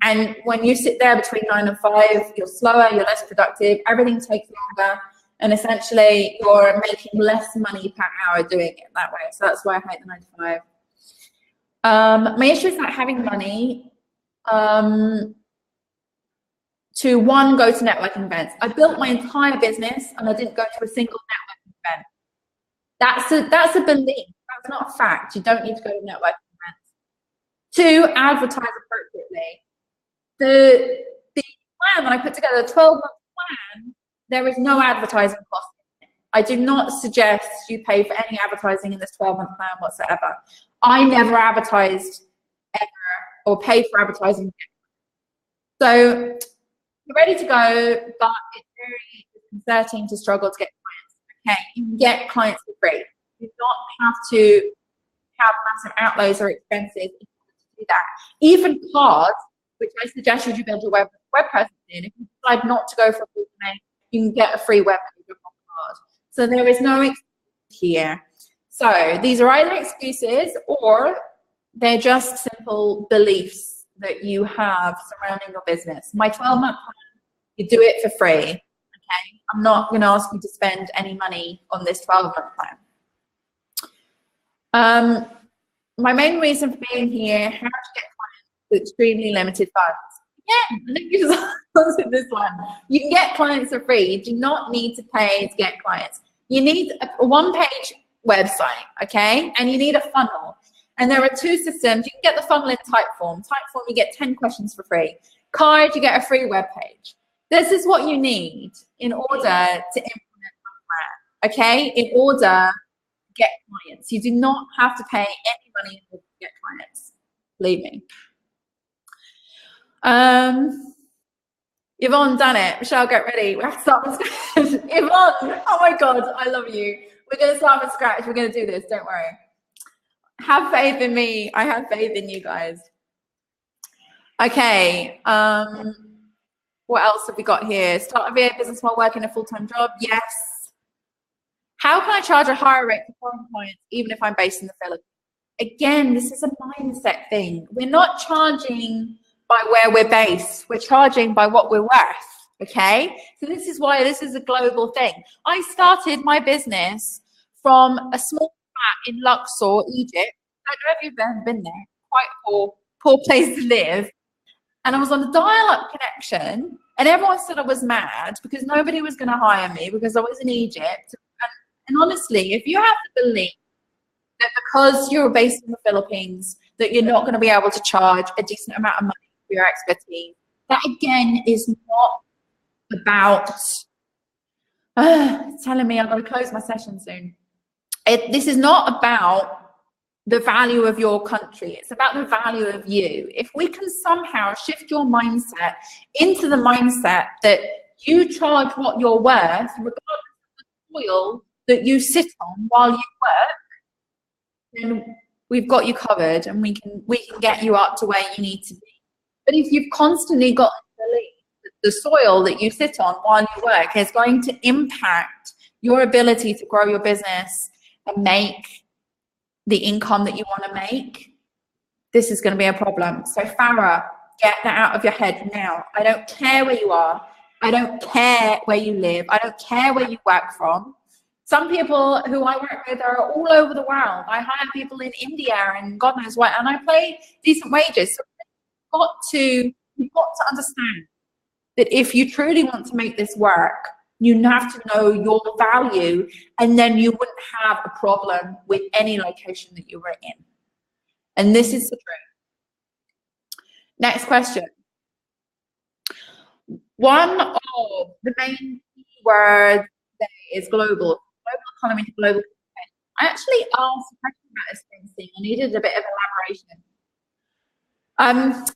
And when you sit there between 9 and 5, you're slower, you're less productive, everything takes longer, and essentially you're making less money per hour doing it that way. So that's why I hate the 9 to 5. My issue is not having money. To go to networking events. I built my entire business and I didn't go to a single networking event. That's a belief. That's not a fact. You don't need to go to networking events. 2, advertise appropriately. The plan that I put together, a 12-month plan, there is no advertising cost. I do not suggest you pay for any advertising in this 12-month plan whatsoever. I never advertised ever or pay for advertising. So you're ready to go, but it's very disconcerting to struggle to get clients. Okay, you can get clients for free. You do not have to have massive outlays or expenses in order to do that. Even cards, which I suggested you build your web presence in, if you decide not to go for a full domain, you can get a free web page on card. So there is no excuse here. So these are either excuses or they're just simple beliefs that you have surrounding your business. My 12-month plan, you do it for free, okay? I'm not going to ask you to spend any money on this 12-month plan. My main reason for being here, how to get clients with extremely limited funds. Yeah, I think you just answered this one. You can get clients for free. You do not need to pay to get clients. You need a one-page website, okay? And you need a funnel. And there are 2 systems. You can get the funnel in Typeform. Typeform, you get 10 questions for free. Card, you get a free web page. This is what you need in order to implement my plan, okay? In order to get clients. You do not have to pay any money in order to get clients. Believe me. Yvonne done it. Michelle, get ready. We have to start from scratch. Yvonne, oh my God, I love you. We're going to start from scratch. We're going to do this. Don't worry. Have faith in me. I have faith in you guys. Okay. What else have we got here? Start a VA business while working a full-time job. Yes. How can I charge a higher rate for foreign clients, even if I'm based in the Philippines? Again, this is a mindset thing. We're not charging by where we're based. We're charging by what we're worth. Okay. So this is why this is a global thing. I started my business from a small flat in Luxor, Egypt. I don't know if you've ever been there. Quite poor place to live. And I was on a dial-up connection, and everyone said I was mad because nobody was going to hire me because I was in Egypt. And honestly, if you have to believe that because you're based in the Philippines, that you're not going to be able to charge a decent amount of money for your expertise, that again is not about telling me I've got to close my session soon. This is not about the value of your country. It's about the value of you. If we can somehow shift your mindset into the mindset that you charge what you're worth, regardless of the soil that you sit on while you work, then we've got you covered, and we can get you up to where you need to be. But if you've constantly got to believe that the soil that you sit on while you work is going to impact your ability to grow your business and make the income that you want to make, this is going to be a problem. So Farah, get that out of your head now. I don't care where you are. I don't care where you live. I don't care where you work from. Some people who I work with are all over the world. I hire people in India and God knows what, and I pay decent wages. So you've got to understand that if you truly want to make this work, you have to know your value, and then you wouldn't have a problem with any location that you were in. And this is the truth. Next question. One of the main keywords today is global economy to global. I actually asked a question about this thing. I needed a bit of elaboration.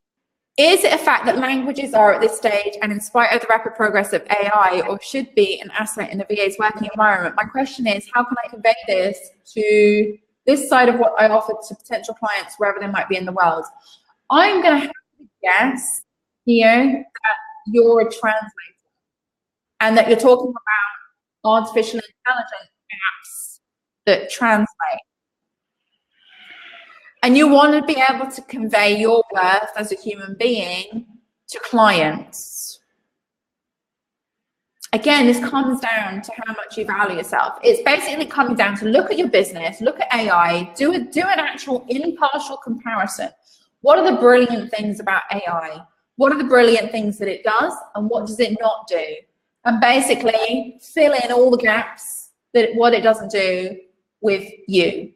Is it a fact that languages are at this stage, and in spite of the rapid progress of AI, or should be an asset in the VA's working environment? My question is, how can I convey this to this side of what I offer to potential clients wherever they might be in the world? I'm going to have to guess here that you're a translator and that you're talking about artificial intelligence apps that translate. And you want to be able to convey your worth as a human being to clients. Again, this comes down to how much you value yourself. It's basically coming down to look at your business, look at AI, do an actual impartial comparison. What are the brilliant things about AI? What are the brilliant things that it does, and what does it not do? And basically fill in all the gaps that what it doesn't do with you.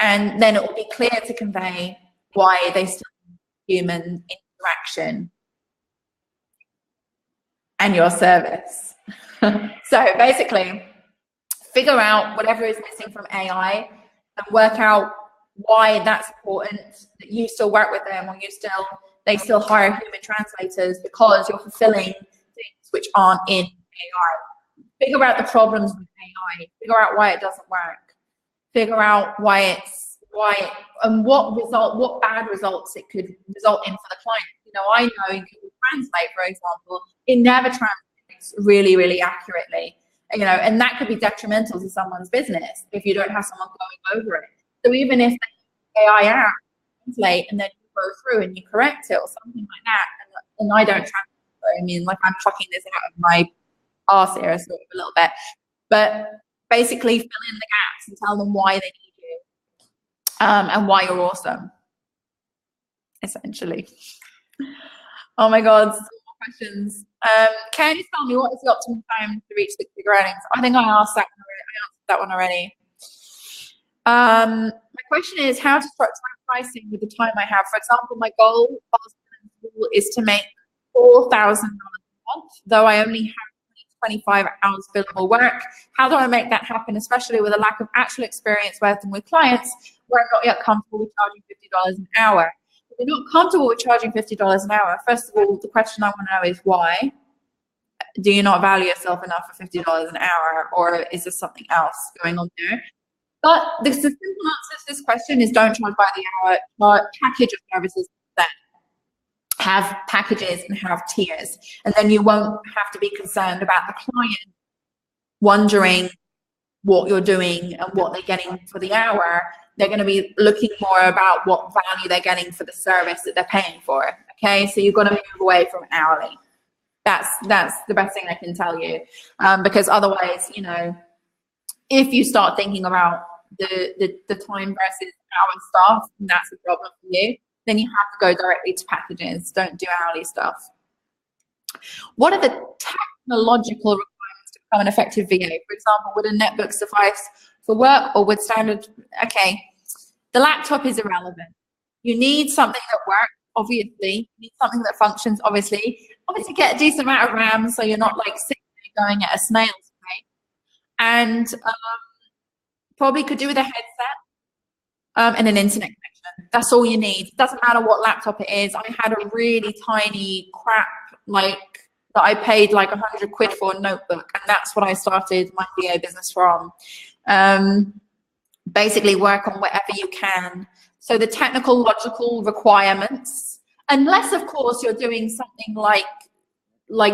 And then it will be clear to convey why they still need human interaction and your service. So basically, figure out whatever is missing from AI and work out why that's important, that you still work with them, or they still hire human translators because you're fulfilling things which aren't in AI. Figure out the problems with AI. Figure out why it doesn't work. Figure out what bad results it could result in for the client. You know, I know in Google Translate, for example, it never translates really, really accurately. You know, and that could be detrimental to someone's business if you don't have someone going over it. So even if the AI app translate and then you go through and you correct it or something like that, and I don't translate, I mean, like I'm chucking this out of my arse here sort of a little bit, but basically fill in the gaps and tell them why they need you and why you're awesome, essentially. Oh my God, some more questions. Can you tell me what is the optimum time to reach six-figure earnings? I think I asked that one already. My question is how to structure my pricing with the time I have. For example, my goal is to make $4,000 a month, though I only have 25 hours billable work. How do I make that happen, especially with a lack of actual experience working with clients where I'm not yet comfortable with charging $50 an hour? If you're not comfortable with charging $50 an hour, first of all, the question I want to know is why? Do you not value yourself enough for $50 an hour, or is there something else going on there? But the simple answer to this question is don't charge by the hour, but package of services then. Have packages and have tiers. And then you won't have to be concerned about the client wondering what you're doing and what they're getting for the hour. They're going to be looking more about what value they're getting for the service that they're paying for. Okay, so you've got to move away from hourly. That's the best thing I can tell you, because otherwise, you know, if you start thinking about the time versus hour stuff, and that's a problem for you, then you have to go directly to packages. Don't do hourly stuff. What are the technological requirements to become an effective VA? For example, would a netbook suffice for work, or would standard? Okay, the laptop is irrelevant. You need something that works, obviously. You need something that functions, obviously. Obviously, get a decent amount of RAM so you're not like sitting there going at a snail's pace. And probably could do with a headset and an internet connection. That's all you need. Doesn't matter what laptop it is. I had a really tiny crap, like, that I paid like 100 quid for a notebook, and that's what I started my VA business from. Basically work on whatever you can. So the technical, logical requirements, unless of course you're doing something like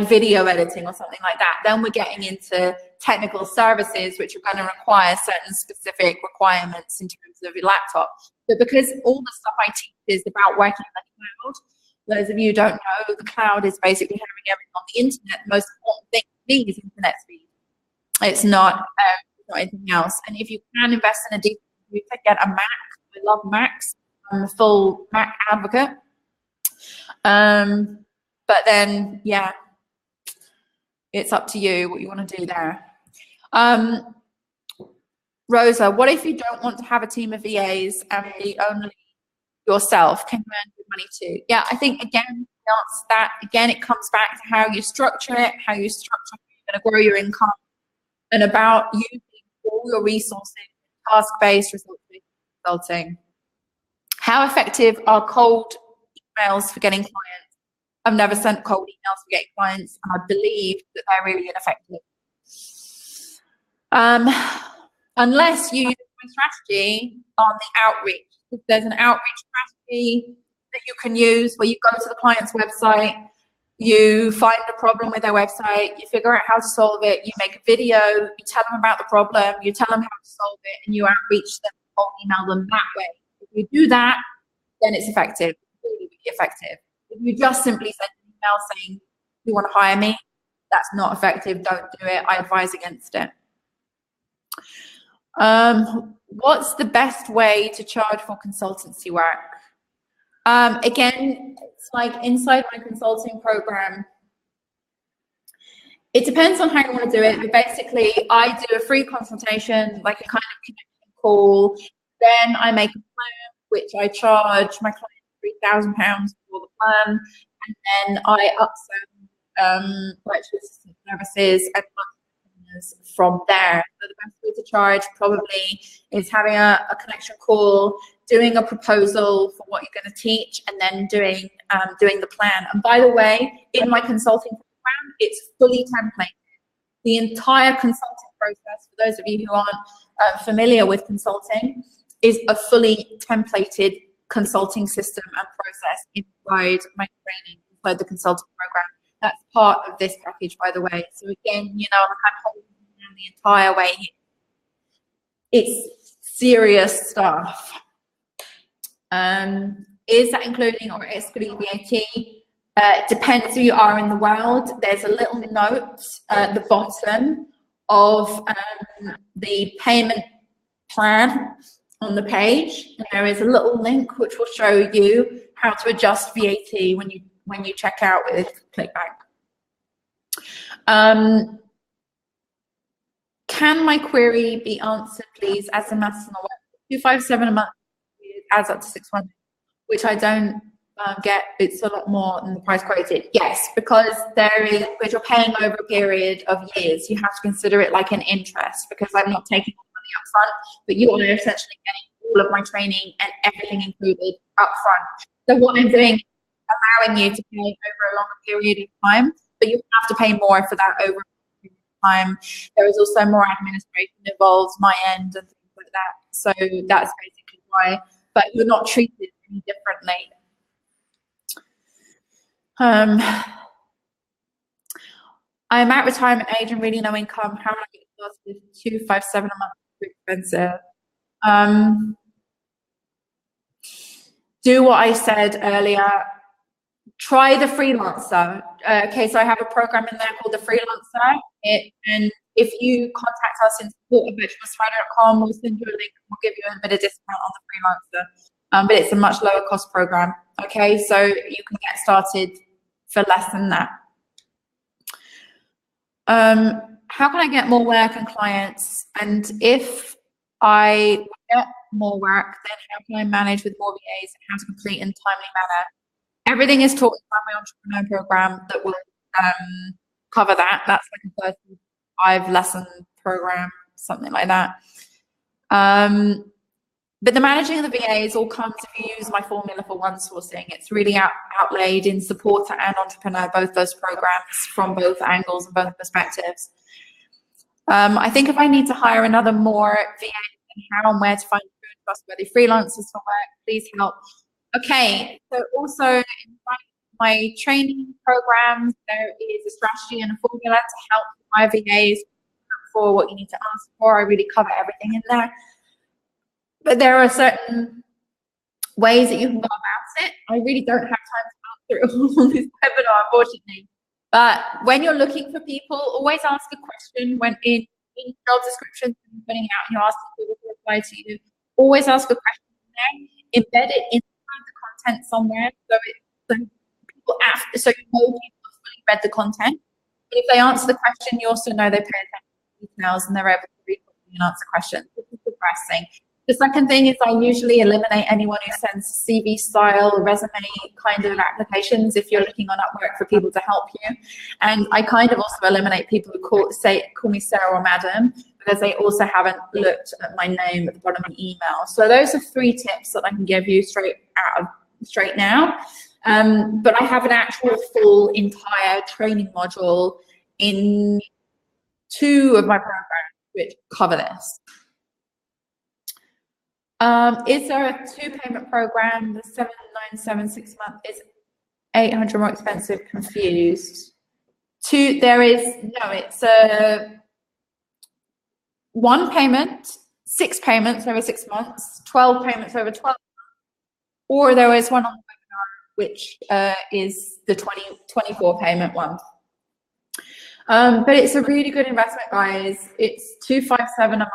video editing or something like that, then we're getting into technical services, which are going to require certain specific requirements in terms of your laptop. But because all the stuff I teach is about working in the cloud, those of you who don't know, the cloud is basically having everything on the internet. The most important thing for me is internet speed. It's not anything else. And if you can invest in a decent computer, get a Mac. I love Macs. I'm a full Mac advocate. But then, yeah, it's up to you what you want to do there. Rosa, what if you don't want to have a team of VAs and be only yourself? Can you earn good money too? Yeah, I think, again, that again, it comes back to how you structure it, how you structure how you're going to grow your income, and about using all your resources, task-based, result-based consulting. How effective are cold emails for getting clients? I've never sent cold emails for getting clients, and I believe that they're really ineffective. Unless you use a strategy on the outreach. If there's an outreach strategy that you can use where you go to the client's website, you find a problem with their website, you figure out how to solve it, you make a video, you tell them about the problem, you tell them how to solve it, and you outreach them or email them that way. If you do that, then it's effective, really, really effective. If you just simply send an email saying, you want to hire me, that's not effective, don't do it, I advise against it. What's the best way to charge for consultancy work? Again, it's like inside my consulting program. It depends on how you want to do it, but basically I do a free consultation, like a kind of connection call. Then I make a plan, which I charge my client £3,000 for the plan, and then I upsell virtual assistant services and from there. So the best way to charge probably is having a connection call, doing a proposal for what you're going to teach, and then doing the plan. And by the way, in my consulting program, it's fully templated. The entire consulting process, for those of you who aren't familiar with consulting, is a fully templated consulting system and process inside my training, inside the consulting program. That's part of this package, by the way. So again, you know, I'm holding the entire way here. It's serious stuff. Is that including or excluding VAT? Depends who you are in the world. There's a little note at the bottom of the payment plan on the page, and there is a little link which will show you how to adjust VAT when you check out with ClickBank. Can my query be answered, please, as a maths on the web? 257 a month adds up to 600, which I don't get. It's a lot more than the price quoted. Yes, because you're paying over a period of years. You have to consider it like an interest, because I'm not taking money up front, but you are essentially getting all of my training and everything included up front. So what I'm doing is allowing you to pay over a longer period of time, but you have to pay more for that over a period of time. There is also more administration involved, my end, and things like that. So that's basically why, but you're not treated any differently. I'm at retirement age and really no income. How will I get started with 257 a month? Too expensive. Do what I said earlier. Try the freelancer. Okay, so I have a program in there called the freelancer. And if you contact us in support@virtualspider.com, we'll send you a link and we'll give you a bit of discount on the freelancer. But it's a much lower cost program. Okay, so you can get started for less than that. How can I get more work and clients? And if I get more work, then how can I manage with more VAs and how to complete in a timely manner? Everything is taught by my entrepreneur program that will cover that. That's like a 35-lesson program, something like that. But the managing of the VAs all comes if you use my formula for one sourcing. It's really outlaid in supporter and entrepreneur, both those programs from both angles and both perspectives. I think if I need to hire another more VA, how and where to find good, trustworthy freelancers for work, please help. Okay, so also in my training programs, there is a strategy and a formula to help my VAs for what you need to ask for. I really cover everything in there. But there are certain ways that you can go about it. I really don't have time to go through all this webinar, unfortunately. But when you're looking for people, always ask a question when in job descriptions and putting out and you're asking people to reply to you. Always ask a question in there, embed it inside the content somewhere so people after, so you know people have fully read the content. And if they answer the question, you also know they pay attention to details and they're able to read and answer questions. This is the first thing. The second thing is I usually eliminate anyone who sends CV style, resume kind of applications if you're looking on Upwork for people to help you. And I kind of also eliminate people who call me Sarah or Madam because they also haven't looked at my name at the bottom of the email. So those are 3 tips that I can give you straight now. But I have an actual full entire training module in 2 of my programs which cover this. Is there a 2-payment program? The 7,976 a month is 800 more expensive. Confused. There is no. It's a 1 payment, 6 payments over 6 months, 12 payments over 12 months, or there is one on the webinar which is the 24 payment one. But it's a really good investment, guys. It's 257 a month.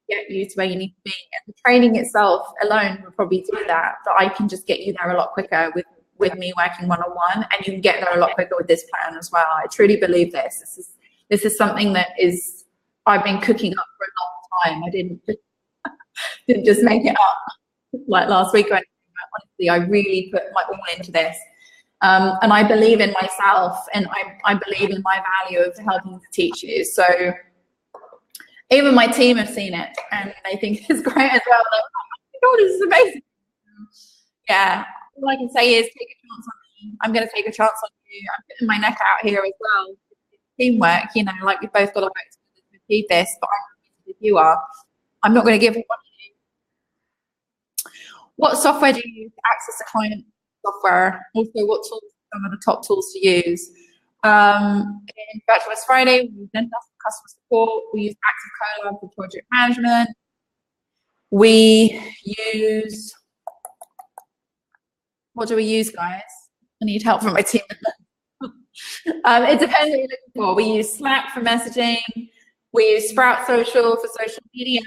Get you to where you need to be, and the training itself alone will probably do that. But I can just get you there a lot quicker with me working one-on-one, and you can get there a lot quicker with this plan as well. I truly believe this. This is something that I've been cooking up for a long time. I didn't just make it up like last week or anything. Honestly, I really put my all into this, and I believe in myself, and I believe in my value of helping to teach you. So. Even my team have seen it and they think it's great as well. Like, oh my God, this is amazing. Yeah, all I can say is take a chance on me. I'm going to take a chance on you. I'm putting my neck out here as well. It's teamwork, you know, like we've both got to work together to achieve this, but I'm as you are. I'm not going to give up on you. What software do you use to access the client software? Also, what tools are some of the top tools to use? In Virtualist Friday, we use Zendesk for customer support. We use Active Collab for project management. We use, what do we use, guys? I need help from my team. It depends what you're looking for. We use Slack for messaging. We use Sprout Social for social media.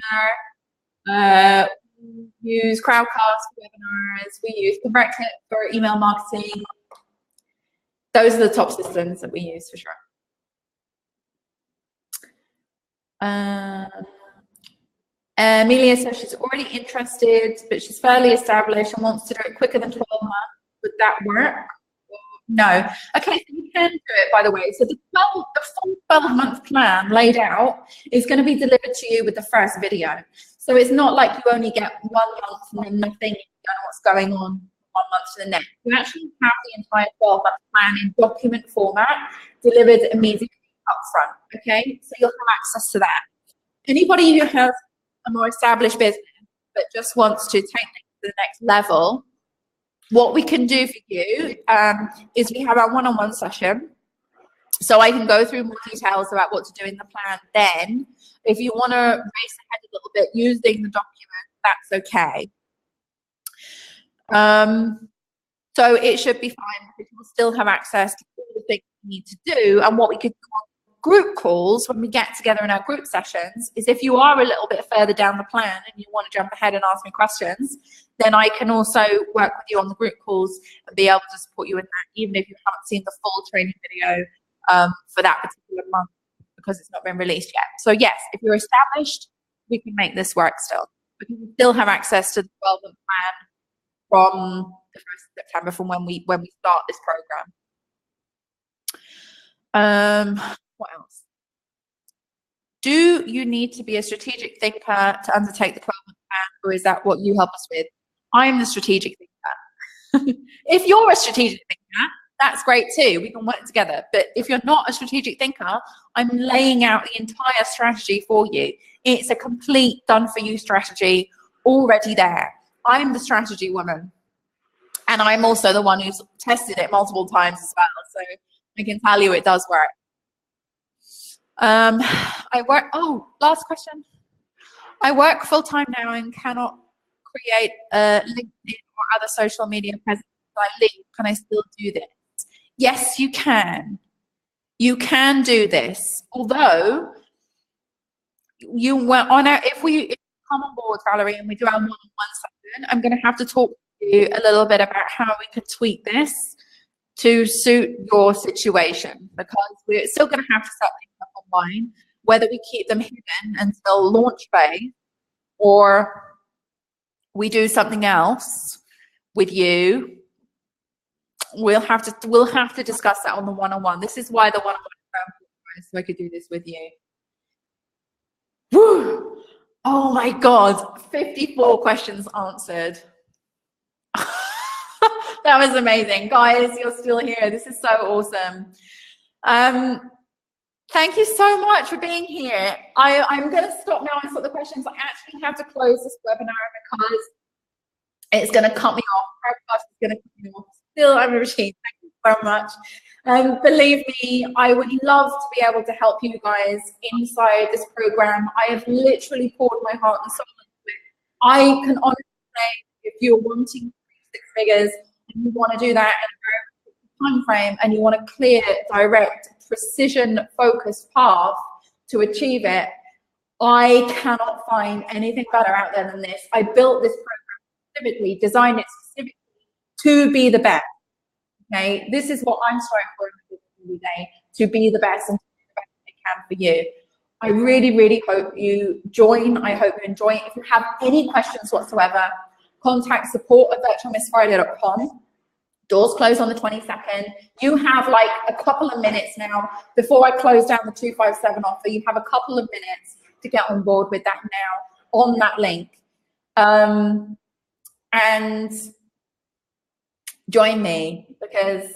We use Crowdcast for webinars. We use ConvertKit for email marketing. Those are the top systems that we use for sure. Amelia says she's already interested, but she's fairly established and wants to do it quicker than 12 months. Would that work? No. Okay, so you can do it, by the way. So the full 12-month plan laid out is going to be delivered to you with the first video. So it's not like you only get 1 month and then nothing, you don't know what's going on 1 month to the next. You actually have the entire 12-month plan in document format delivered immediately up front, okay? So you'll have access to that. Anybody who has a more established business but just wants to take things to the next level, what we can do for you is we have our one-on-one session. So I can go through more details about what to do in the plan then. If you want to race ahead a little bit using the document, that's okay. So it should be fine because you'll still have access to all the things you need to do. And what we could do on group calls when we get together in our group sessions is if you are a little bit further down the plan and you want to jump ahead and ask me questions, then I can also work with you on the group calls and be able to support you in that, even if you haven't seen the full training video for that particular month because it's not been released yet. So yes, if you're established, we can make this work still. We can still have access to the 12-month plan from the 1st of September, from when we start this program. What else? Do you need to be a strategic thinker to undertake the 12-month plan, or is that what you help us with? I'm the strategic thinker. If you're a strategic thinker, that's great too. We can work together. But if you're not a strategic thinker, I'm laying out the entire strategy for you. It's a complete done-for-you strategy already there. I'm the strategy woman. And I'm also the one who's tested it multiple times as well. So I can tell you it does work. Last question. I work full-time now and cannot create a LinkedIn or other social media presence by link. Can I still do this? Yes, you can. You can do this. Although you were on our, if you come on board, Valerie, and we do our one-on-one session, I'm going to have to talk to you a little bit about how we could tweak this to suit your situation, because we're still going to have to set things up online, whether we keep them hidden until launch phase or we do something else with you. We'll have to discuss that on the one-on-one. This is why the one-on-one, so I could do this with you. Woo! Oh my God, 54 questions answered. That was amazing. Guys, you're still here. This is so awesome. Thank you so much for being here. I'm going to stop now and stop the questions. I actually have to close this webinar because it's going to cut me off. It's going to cut me off. Still, I'm a machine. Thank you so much. Believe me, I would love to be able to help you guys inside this program. I have literally poured my heart and soul into it. I can honestly say, if you're wanting 6 figures and you want to do that in a very time frame and you want a clear, direct, precision-focused path to achieve it, I cannot find anything better out there than this. I built this program specifically, designed it specifically to be the best. Okay, this is what I'm striving for every day, to be the best and to do the best I can for you. I really, really hope you join. I hope you enjoy it. If you have any questions whatsoever, contact support@virtualmissfriday.com. Doors close on the 22nd. You have like a couple of minutes now before I close down the 257 offer. You have a couple of minutes to get on board with that now on that link. And join me, because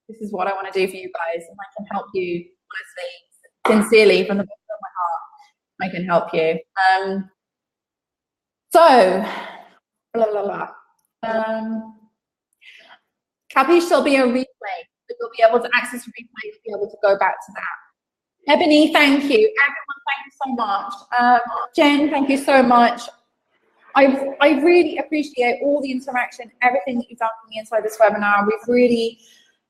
this is what I want to do for you guys, and I can help you, honestly, sincerely, from the bottom of my heart. I can help you. Capiche, there'll be a replay, but you'll be able to access the replay to be able to go back to that. Ebony, thank you. Everyone, thank you so much. Jen, thank you so much. I really appreciate all the interaction, everything that you've done for me inside this webinar. We've really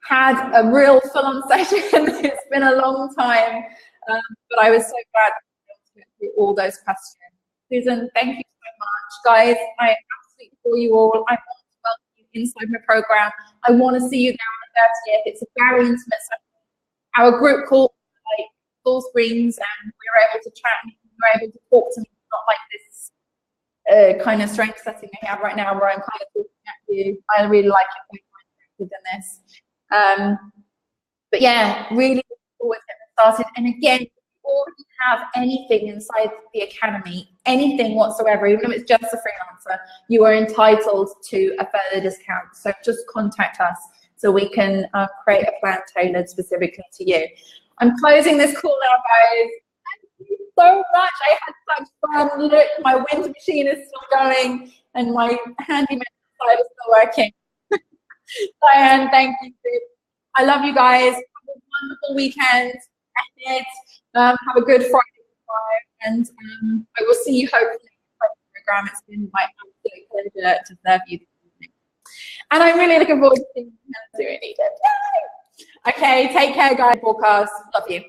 had a real full-on session. It's been a long time, but I was so glad to get through all those questions. Susan, thank you so much. Guys, I absolutely adore you all. I want to welcome you inside my program. I want to see you there on the 30th. It's a very intimate session. Our group call, like, full screens, and we're able to chat and you're able to talk to me, not like this kind of strange setting I have right now where I'm kind of talking at you. I really like it more interactive than this. But yeah, really looking forward to getting started. And again, if you already have anything inside the academy, anything whatsoever, even if it's just a freelancer, you are entitled to a further discount. So just contact us so we can create a plan tailored specifically to you. I'm closing this call now, guys. Thank you. so much. I had such fun. Look, my wind machine is still going and my handyman side is still working. Diane, thank you. I love you guys. Have a wonderful weekend ahead. Have a good Friday tomorrow, and I will see you hopefully in the program. It's been my absolute pleasure to serve you this evening. And I'm really looking forward to seeing you in Egypt. Yay! Okay, take care, guys. Broadcast. Love you.